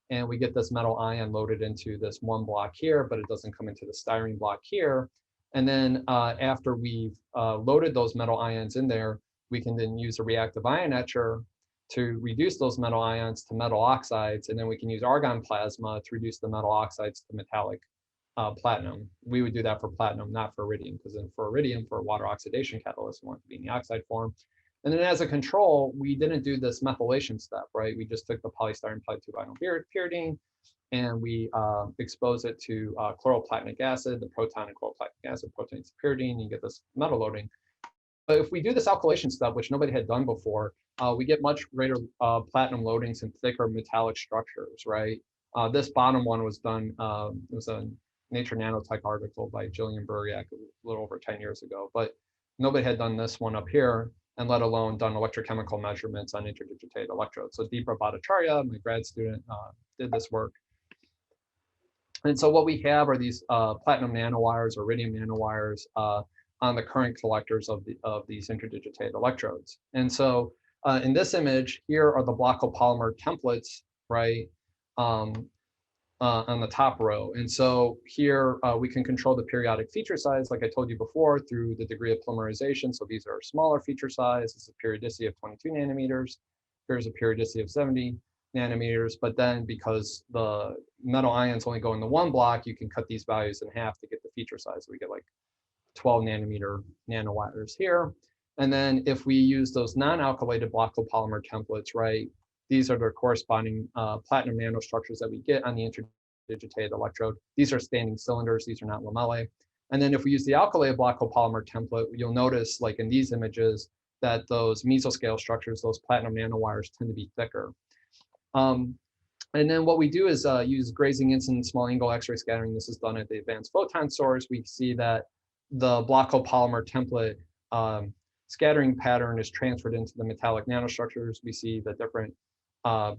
and we get this metal ion loaded into this one block here, but it doesn't come into the styrene block here. And then after we've loaded those metal ions in there, we can then use a reactive ion etcher to reduce those metal ions to metal oxides, and then we can use argon plasma to reduce the metal oxides to metallic platinum. We would do that for platinum, not for iridium, because then for iridium, for a water oxidation catalyst, we want it to be in the oxide form. And then as a control, we didn't do this methylation step, right? We just took the polystyrene polytubinyl pyridine and we expose it to chloroplatinic acid, the proton and chloroplatinic acid, proteins pyridine, you get this metal loading. But if we do this alkylation step, which nobody had done before, we get much greater platinum loadings and thicker metallic structures, right? This bottom one was done, it was a Nature Nanotech article by Jillian Buriak a little over 10 years ago, but nobody had done this one up here, and let alone done electrochemical measurements on interdigitated electrodes. So Deepa Bhattacharya, my grad student, did this work. And so what we have are these platinum nanowires or iridium nanowires on the current collectors of these interdigitated electrodes. And so in this image, here are the block-copolymer templates, right, on the top row. And so here we can control the periodic feature size, like I told you before, through the degree of polymerization. So these are smaller feature size. This is a periodicity of 22 nanometers. Here's a periodicity of 70 nanometers. But then because the metal ions only go in the one block, you can cut these values in half to get the feature size. So we get like 12 nanometer nanowires here. And then if we use those non-alkylated block copolymer templates, right, these are the corresponding platinum nanostructures that we get on the interdigitated electrode. These are standing cylinders, these are not lamellae. And then if we use the alkylated block copolymer template, you'll notice, like in these images, that those mesoscale structures, those platinum nanowires, tend to be thicker. And then what we do is use grazing instant small angle X-ray scattering. This is done at the advanced photon source. We see that the block copolymer template scattering pattern is transferred into the metallic nanostructures. We see the different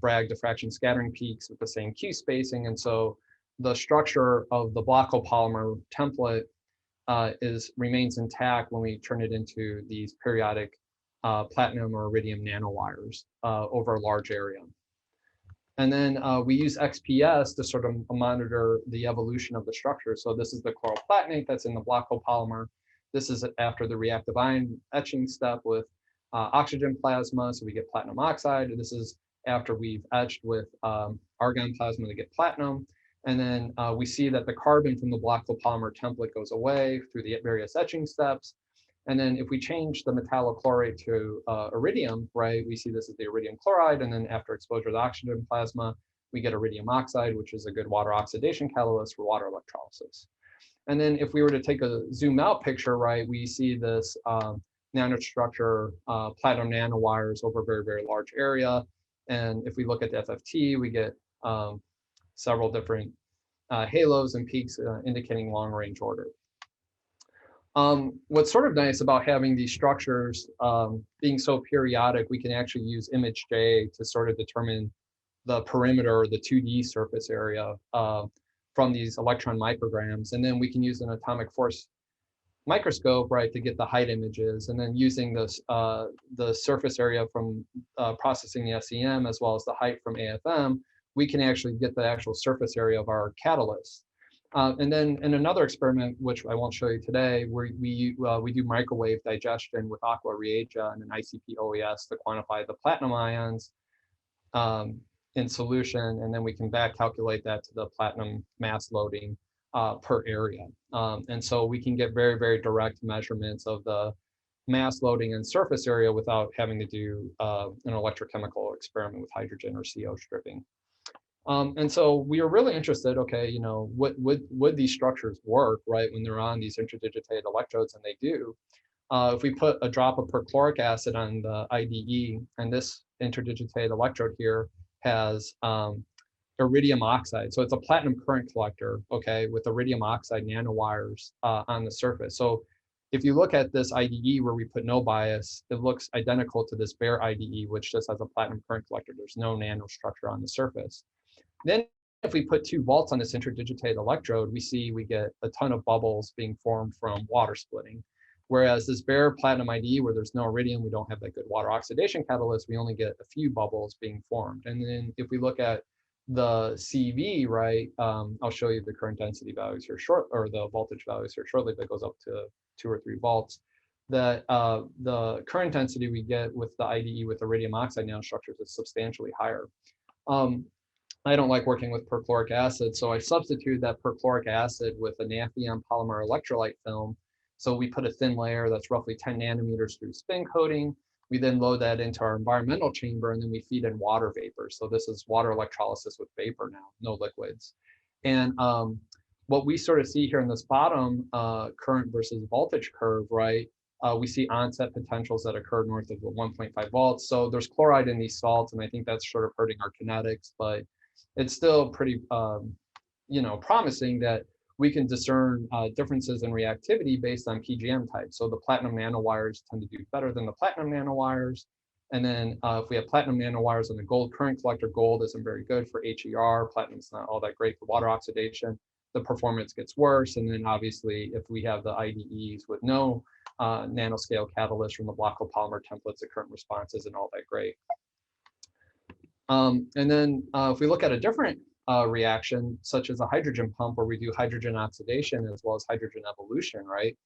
Bragg diffraction scattering peaks with the same Q spacing. And so the structure of the block copolymer template remains intact when we turn it into these periodic platinum or iridium nanowires over a large area. And then we use XPS to sort of monitor the evolution of the structure. So this is the chloroplatinate that's in the block copolymer. This is after the reactive ion etching step with oxygen plasma, so we get platinum oxide. This is after we've etched with argon plasma to get platinum. And then we see that the carbon from the block copolymer template goes away through the various etching steps. And then if we change the metallochlorate to iridium, right, we see this as the iridium chloride. And then after exposure to oxygen plasma, we get iridium oxide, which is a good water oxidation catalyst for water electrolysis. And then if we were to take a zoom out picture, right, we see this nanostructure, platinum nanowires over a very, very large area. And if we look at the FFT, we get several different halos and peaks indicating long range order. What's sort of nice about having these structures being so periodic, we can actually use image J to sort of determine the perimeter, the 2D surface area from these electron micrograms. And then we can use an atomic force microscope, right, to get the height images. And then using this, the surface area from processing the SEM as well as the height from AFM, we can actually get the actual surface area of our catalyst. And then in another experiment, which I won't show you today, we do microwave digestion with aqua reagent and an ICP OES to quantify the platinum ions in solution, and then we can back calculate that to the platinum mass loading per area. And so we can get very, very direct measurements of the mass loading and surface area without having to do an electrochemical experiment with hydrogen or CO stripping. And so we are really interested, okay, you know, would these structures work, right, when they're on these interdigitated electrodes, and they do. If we put a drop of perchloric acid on the IDE, and this interdigitated electrode here has iridium oxide. So it's a platinum current collector, okay, with iridium oxide nanowires on the surface. So if you look at this IDE where we put no bias, it looks identical to this bare IDE, which just has a platinum current collector. There's no nanostructure on the surface. Then if we put 2 volts on this interdigitated electrode, we get a ton of bubbles being formed from water splitting. Whereas this bare platinum IDE, where there's no iridium, we don't have that good water oxidation catalyst, we only get a few bubbles being formed. And then if we look at the CV, right? I'll show you the current density values here or the voltage values here shortly. That goes up to 2 or 3 volts. That the current density we get with the IDE with the radium oxide nanostructures is substantially higher. I don't like working with perchloric acid, so I substituted that perchloric acid with a NaFeM polymer electrolyte film. So we put a thin layer that's roughly 10 nanometers through spin coating. We then load that into our environmental chamber, and then we feed in water vapor. So this is water electrolysis with vapor now, no liquids. And what we sort of see here in this bottom current versus voltage curve, right? We see onset potentials that occur north of the 1.5 volts. So there's chloride in these salts, and I think that's sort of hurting our kinetics, but it's still pretty, promising that we can discern differences in reactivity based on PGM type. So the platinum nanowires tend to do better than the platinum nanowires. And then if we have platinum nanowires on the gold current collector, gold isn't very good for HER. Platinum's not all that great for water oxidation. The performance gets worse. And then obviously, if we have the IDEs with no nanoscale catalyst from the Blockle polymer templates, the current response isn't all that great. And then if we look at a different reaction, such as a hydrogen pump, where we do hydrogen oxidation as well as hydrogen evolution, right?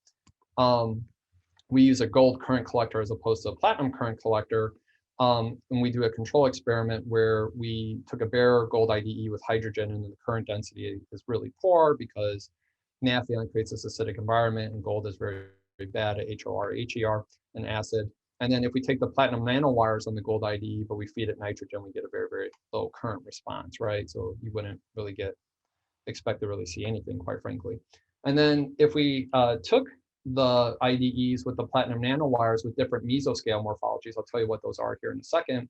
We use a gold current collector as opposed to a platinum current collector. And we do a control experiment where we took a bare gold IDE with hydrogen, and then the current density is really poor because NaFeM creates this acidic environment, and gold is very, very bad at HOR, HER, and acid. And then if we take the platinum nanowires on the gold IDE, but we feed it nitrogen, we get a very, very low current response, right? So you wouldn't really expect to really see anything, quite frankly. And then if we took the IDEs with the platinum nanowires with different mesoscale morphologies, I'll tell you what those are here in a second,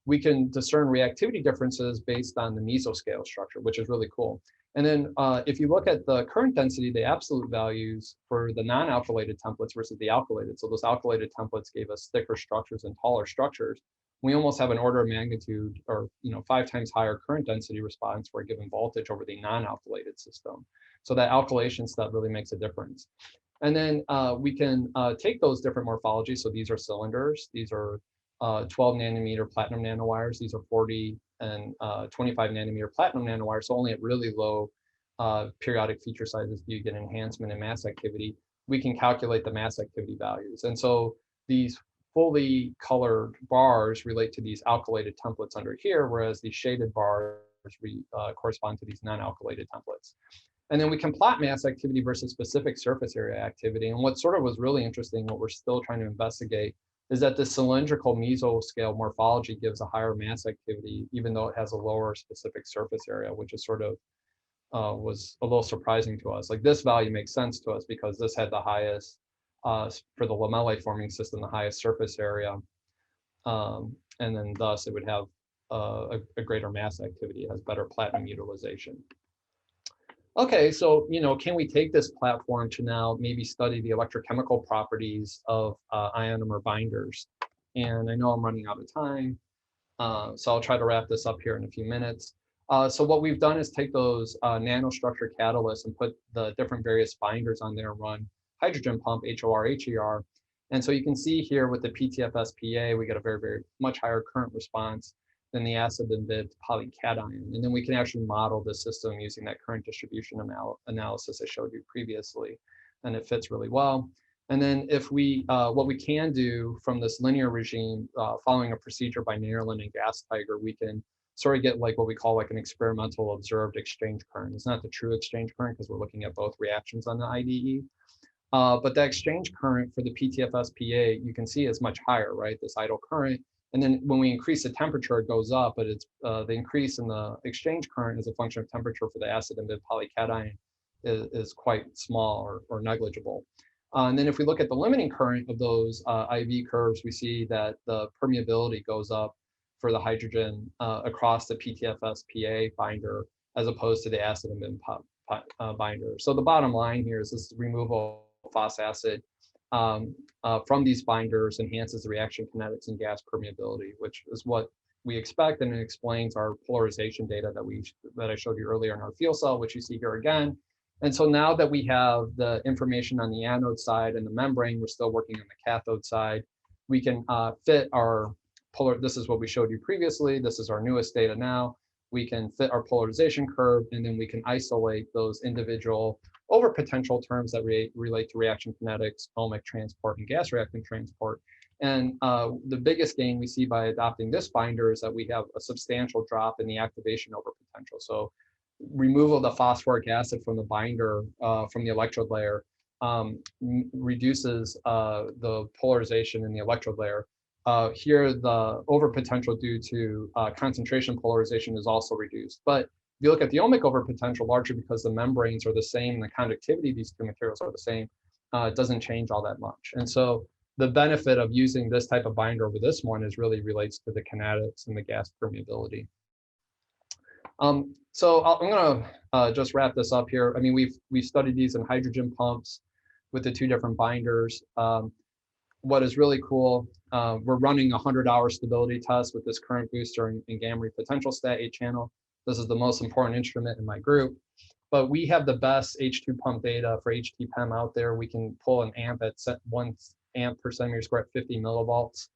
we can discern reactivity differences based on the mesoscale structure, which is really cool. And then if you look at the current density, the absolute values for the non-alkylated templates versus the alkylated, so those alkylated templates gave us thicker structures and taller structures, we almost have an order of magnitude or 5 times higher current density response for a given voltage over the non-alkylated system. So that alkylation step really makes a difference. And then we can take those different morphologies. So these are cylinders. These are 12 nanometer platinum nanowires. These are 40 and 25 nanometer platinum nanowires. So only at really low periodic feature sizes do you get enhancement in mass activity. We can calculate the mass activity values. And so these fully colored bars relate to these alkylated templates under here, whereas these shaded bars correspond to these non-alkylated templates. And then we can plot mass activity versus specific surface area activity. And what sort of was really interesting, what we're still trying to investigate, is that the cylindrical mesoscale morphology gives a higher mass activity, even though it has a lower specific surface area, which is sort of was a little surprising to us. Like this value makes sense to us because this had the highest, for the lamellae forming system, the highest surface area. And then thus it would have a greater mass activity. It has better platinum utilization. Okay, so can we take this platform to now maybe study the electrochemical properties of ionomer binders? And I know I'm running out of time, so I'll try to wrap this up here in a few minutes. So what we've done is take those nanostructure catalysts and put the different various binders on there and run hydrogen pump, HOR, HER. And so you can see here with the PTFS-PA, we get a very, very much higher current response than the acid embed polycation. And then we can actually model the system using that current distribution analysis I showed you previously, and it fits really well. And then if we, what we can do from this linear regime, following a procedure by Nairlin and Gas Tiger, we can sort of get like what we call like an experimental observed exchange current. It's not the true exchange current because we're looking at both reactions on the IDE. But the exchange current for the PTFS-PA, you can see is much higher, right? This idle current. And then when we increase the temperature, it goes up, but it's the increase in the exchange current as a function of temperature for the acid embed polycation is quite small or negligible. And then if we look at the limiting current of those IV curves, we see that the permeability goes up for the hydrogen across the PTFS-PA binder as opposed to the acid embed binder. So the bottom line here is this removal of phos acid from these binders enhances the reaction kinetics and gas permeability, which is what we expect, and it explains our polarization data that I showed you earlier in our fuel cell, which you see here again. And so now that we have the information on the anode side and the membrane, we're still working on the cathode side. We can fit our this is what we showed you previously. This is our newest data now. we can fit our polarization curve, and then we can isolate those individual over potential terms that relate to reaction kinetics, ohmic transport, and gas reactant transport. And the biggest gain we see by adopting this binder is that we have a substantial drop in the activation over potential. So removal of the phosphoric acid from the binder, from the electrode layer, reduces the polarization in the electrode layer. Here, the overpotential due to concentration polarization is also reduced. But if you look at the ohmic overpotential, largely because the membranes are the same, the conductivity of these two materials are the same, it doesn't change all that much. And so the benefit of using this type of binder over this one is really relates to the kinetics and the gas permeability. So I'm gonna just wrap this up here. I mean, we've studied these in hydrogen pumps with the two different binders. What is really cool, we're running a 100-hour stability test with this current booster in Gamry potential stat 8-channel. This is the most important instrument in my group. But we have the best H2 pump data for HT-PEM out there. We can pull an amp at 1 amp per centimeter square at 50 millivolts.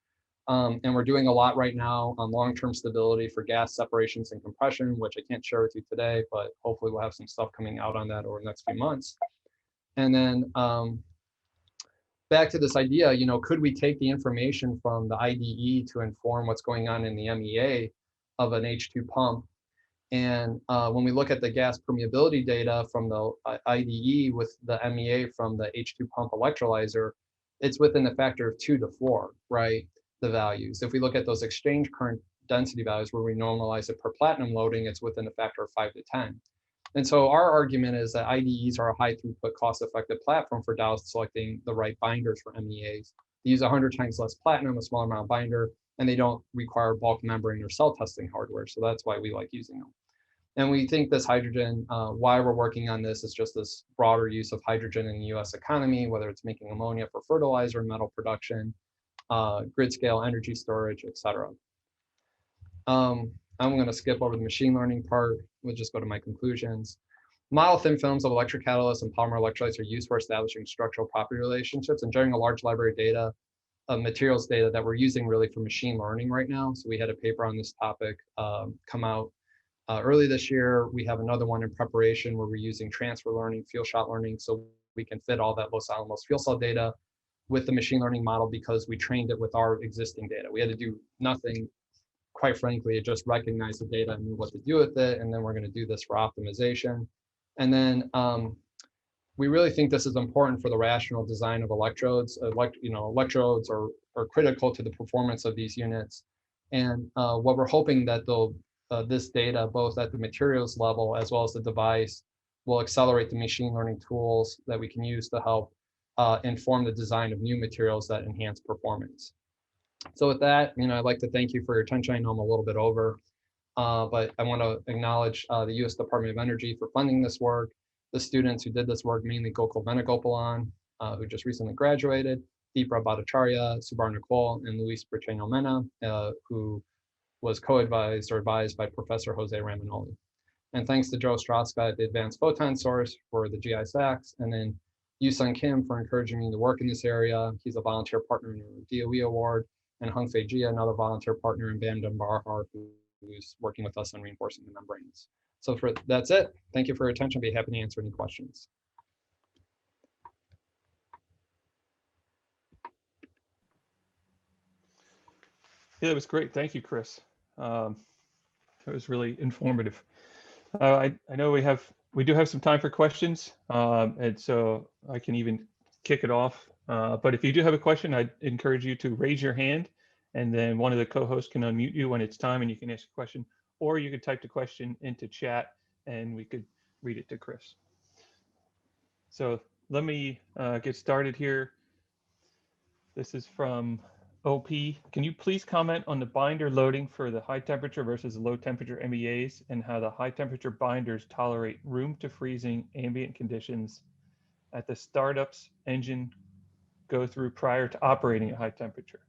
And we're doing a lot right now on long-term stability for gas separations and compression, which I can't share with you today, but hopefully we'll have some stuff coming out on that over the next few months. And then back to this idea, you know, could we take the information from the IDE to inform what's going on in the MEA of an H2 pump? And when we look at the gas permeability data from the IDE with the MEA from the H2 pump electrolyzer, it's within the factor of 2 to 4, right? The values. If we look at those exchange current density values where we normalize it per platinum loading, it's within a factor of 5 to 10. And so our argument is that IDEs are a high throughput, cost-effective platform for DAOs selecting the right binders for MEAs. They use 100 times less platinum, a smaller amount of binder, and they don't require bulk membrane or cell testing hardware. So that's why we like using them. And we think this hydrogen, why we're working on this is just this broader use of hydrogen in the US economy, whether it's making ammonia for fertilizer, metal production, grid scale energy storage, et cetera. I'm going to skip over the machine learning part. We'll just go to my conclusions. Model thin films of electrocatalysts and polymer electrolytes are used for establishing structural property relationships and generating a large library of data, materials data that we're using really for machine learning right now. So we had a paper on this topic come out early this year. We have another one in preparation where we're using transfer learning, field shot learning, so we can fit all that Los Alamos fuel cell data with the machine learning model because we trained it with our existing data. We had to do nothing, quite frankly. It just recognized the data and knew what to do with it. And then we're going to do this for optimization. And then we really think this is important for the rational design of electrodes. Electrodes are critical to the performance of these units. And what we're hoping that this data, both at the materials level as well as the device, will accelerate the machine learning tools that we can use to help inform the design of new materials that enhance performance. So with that, I'd like to thank you for your attention. I know I'm a little bit over, but I want to acknowledge the U.S. Department of Energy for funding this work, the students who did this work, mainly Gokul Venugopalan, who just recently graduated, Deepa Bhattacharya, Subarna Kol, and Luis Briceño Mena, who was co-advised or advised by Professor Jose Ramanoli. And thanks to Joe Strotska at the Advanced Photon Source for the GI-SAXS, and then Yu-Sun Kim for encouraging me to work in this area. He's a volunteer partner in the DOE award, and Hung Fei Jia, another volunteer partner in Bam Dunbar, who's working with us on reinforcing the membranes. So that's it. Thank you for your attention. I'd be happy to answer any questions. Yeah, that was great. Thank you, Chris. That was really informative. I know we do have some time for questions, and so I can even kick it off. But if you do have a question, I'd encourage you to raise your hand, and then one of the co-hosts can unmute you when it's time, and you can ask a question, or you could type the question into chat, and we could read it to Chris. So let me get started here. This is from OP. Can you please comment on the binder loading for the high temperature versus low temperature MEAs and how the high temperature binders tolerate room to freezing ambient conditions at the startups engine go through prior to operating at high temperature?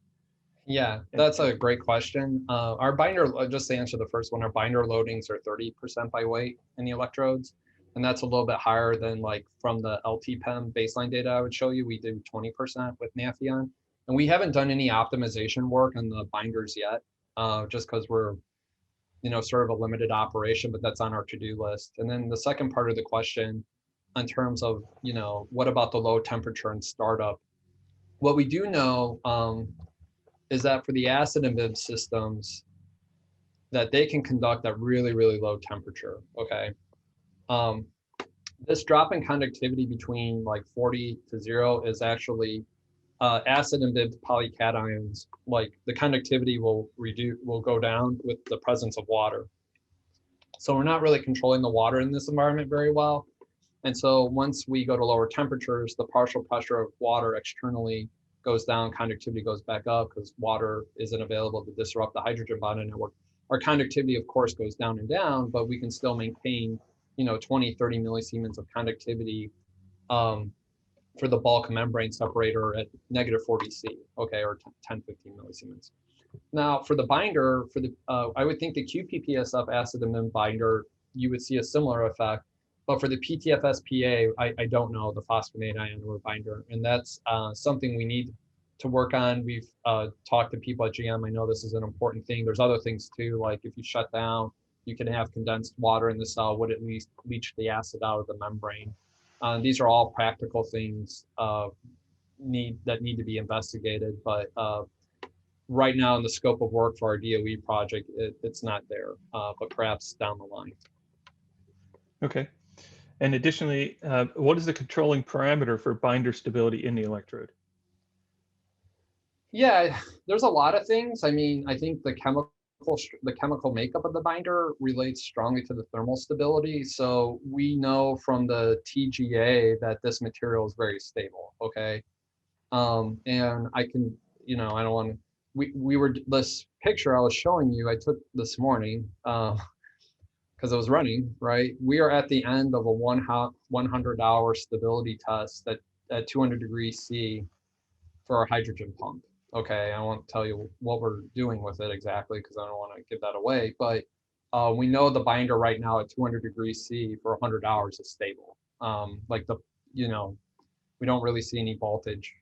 Yeah, that's a great question. Our binder, just to answer the first one, our binder loadings are 30% by weight in the electrodes. And that's a little bit higher than like from the LT-PEM baseline data I would show you. We do 20% with Nafion. And we haven't done any optimization work on the binders yet, just because we're sort of a limited operation, but that's on our to-do list. And then the second part of the question, in terms of, what about the low temperature and startup? What we do know is that for the acid and BIM systems, that they can conduct at really, really low temperature, okay? This drop in conductivity between like 40 to 0 is actually acid and BIM polycations. Like the conductivity will go down with the presence of water. So we're not really controlling the water in this environment very well. And so once we go to lower temperatures, the partial pressure of water externally goes down, conductivity goes back up because water isn't available to disrupt the hydrogen bonding network. Our conductivity, of course, goes down and down, but we can still maintain, 20, 30 millisiemens of conductivity for the bulk membrane separator at negative 40 C, okay, or 10, 15 millisiemens. Now, for the binder, I would think the QPPSF acid and BIM binder, you would see a similar effect. But for the PTFS-PA, I don't know, the phosphonate ionomer binder. And that's something we need to work on. We've talked to people at GM. I know this is an important thing. There's other things too, like if you shut down, you can have condensed water in the cell, would at least leach the acid out of the membrane. These are all practical things that need to be investigated. But right now in the scope of work for our DOE project, it's not there, but perhaps down the line. Okay. And additionally, what is the controlling parameter for binder stability in the electrode? Yeah, there's a lot of things. I mean, I think the chemical makeup of the binder relates strongly to the thermal stability. So we know from the TGA that this material is very stable, okay? And I can, I don't want to, we were, this picture I was showing you, I took this morning, because I was running, right? We are at the end of a 100-hour stability test at 200 degrees C for our hydrogen pump. Okay, I won't tell you what we're doing with it exactly because I don't want to give that away, but we know the binder right now at 200 degrees C for 100 hours is stable. We don't really see any voltage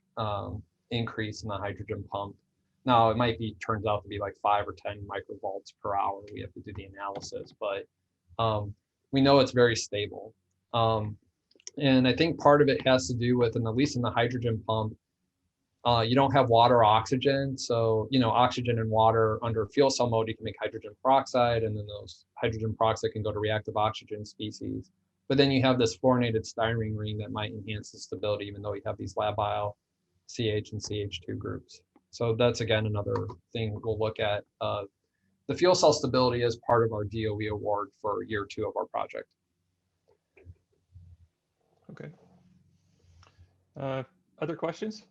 increase in the hydrogen pump. Now it might be, turns out to be like 5 or 10 microvolts per hour. We have to do the analysis, but we know it's very stable. And I think part of it has to do with, and at least in the hydrogen pump, you don't have water or oxygen. So, oxygen and water under fuel cell mode, you can make hydrogen peroxide, and then those hydrogen peroxide can go to reactive oxygen species. But then you have this fluorinated styrene ring that might enhance the stability, even though you have these labile CH and CH2 groups. So that's, again, another thing we'll look at. The fuel cell stability is part of our DOE award for year 2 of our project. Okay. Other questions?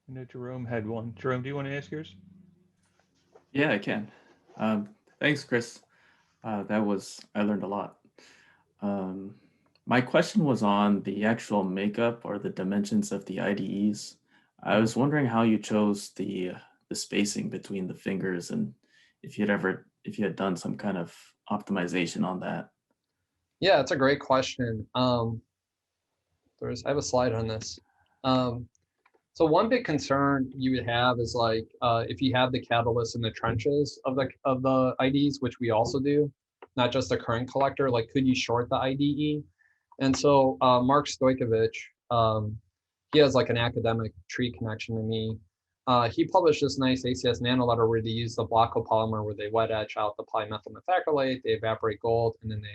I know Jerome had one. Jerome, do you want to ask yours? Yeah, I can. Thanks, Chris. I learned a lot. My question was on the actual makeup or the dimensions of the IDEs. I was wondering how you chose the spacing between the fingers, and if you had done some kind of optimization on that. Yeah, it's a great question. I have a slide on this. So one big concern you would have is like if you have the catalyst in the trenches of the IDs, which we also do, not just the current collector, like could you short the IDE? And so Mark Stojkovic, he has like an academic tree connection to me. He published this nice ACS nano letter where they use the Blockopolymer where they wet etch out the polymethyl methacrylate, they evaporate gold, and then they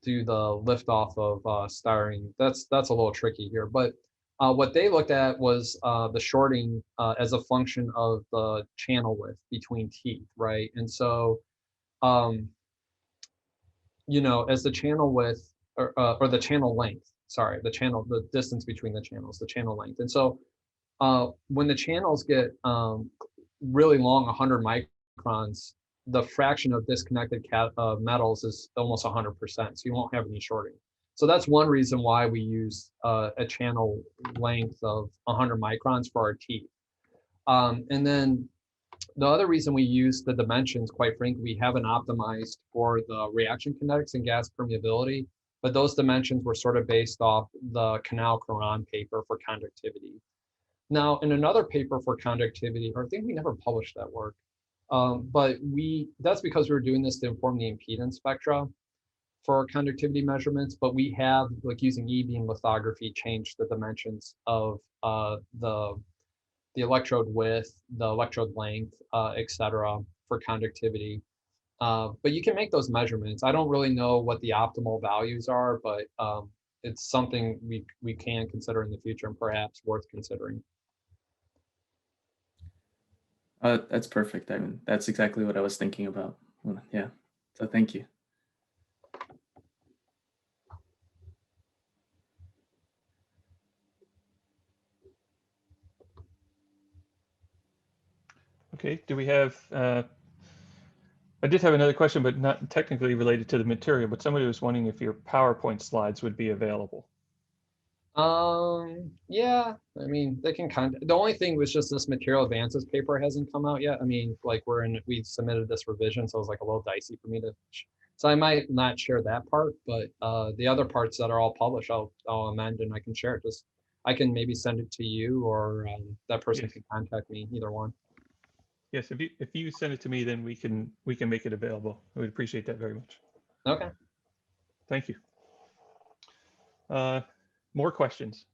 do the lift off of styrene. That's a little tricky here, but what they looked at was the shorting as a function of the channel width between teeth, right? And so, as the channel width or the channel length, sorry, the distance between the channels, the channel length. And so when the channels get really long, 100 microns, the fraction of disconnected metals is almost 100%. So you won't have any shorting. So that's one reason why we use a channel length of 100 microns for our teeth. And then the other reason we use the dimensions, quite frankly, we haven't optimized for the reaction kinetics and gas permeability, but those dimensions were sort of based off the Canal-Caron paper for conductivity. Now, in another paper for conductivity, or I think we never published that work, but that's because we were doing this to inform the impedance spectra for conductivity measurements, but we have, like using E-beam lithography, changed the dimensions of the electrode width, the electrode length, et cetera, for conductivity. But you can make those measurements. I don't really know what the optimal values are, but it's something we can consider in the future and perhaps worth considering. That's perfect. I mean, that's exactly what I was thinking about. Yeah, so thank you. Okay, do we have, I did have another question, but not technically related to the material, but somebody was wondering if your PowerPoint slides would be available. Yeah, I mean, they can the only thing was just this material advances paper hasn't come out yet. I mean, like we submitted this revision, so it was like a little dicey for me to, so I might not share that part, but the other parts that are all published, I'll amend and I can share it. Just, I can maybe send it to you, or that person Yes. can contact me, either one. Yes, if you send it to me, then we can make it available. I would appreciate that very much. Okay. Thank you. More questions?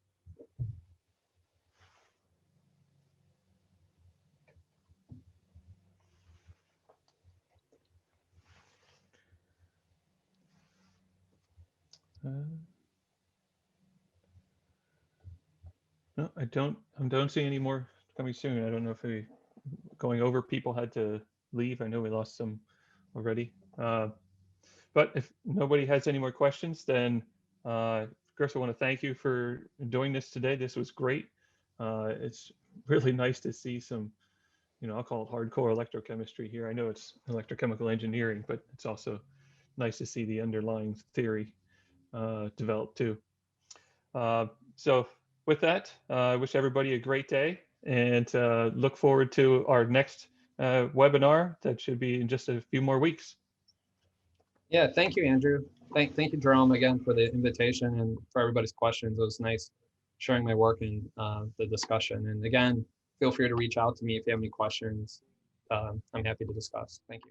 No, I don't see any more coming soon. I don't know if going over, people had to leave. I know we lost some already. But if nobody has any more questions, then Chris, I want to thank you for doing this today. This was great. It's really nice to see some, I'll call it hardcore electrochemistry here. I know it's electrochemical engineering, but it's also nice to see the underlying theory develop too. So with that, I wish everybody a great day, and look forward to our next webinar that should be in just a few more weeks. Yeah, thank you, Andrew. Thank you, Jerome, again for the invitation and for everybody's questions. It was nice sharing my work and the discussion. And again, feel free to reach out to me if you have any questions. I'm happy to discuss. Thank you.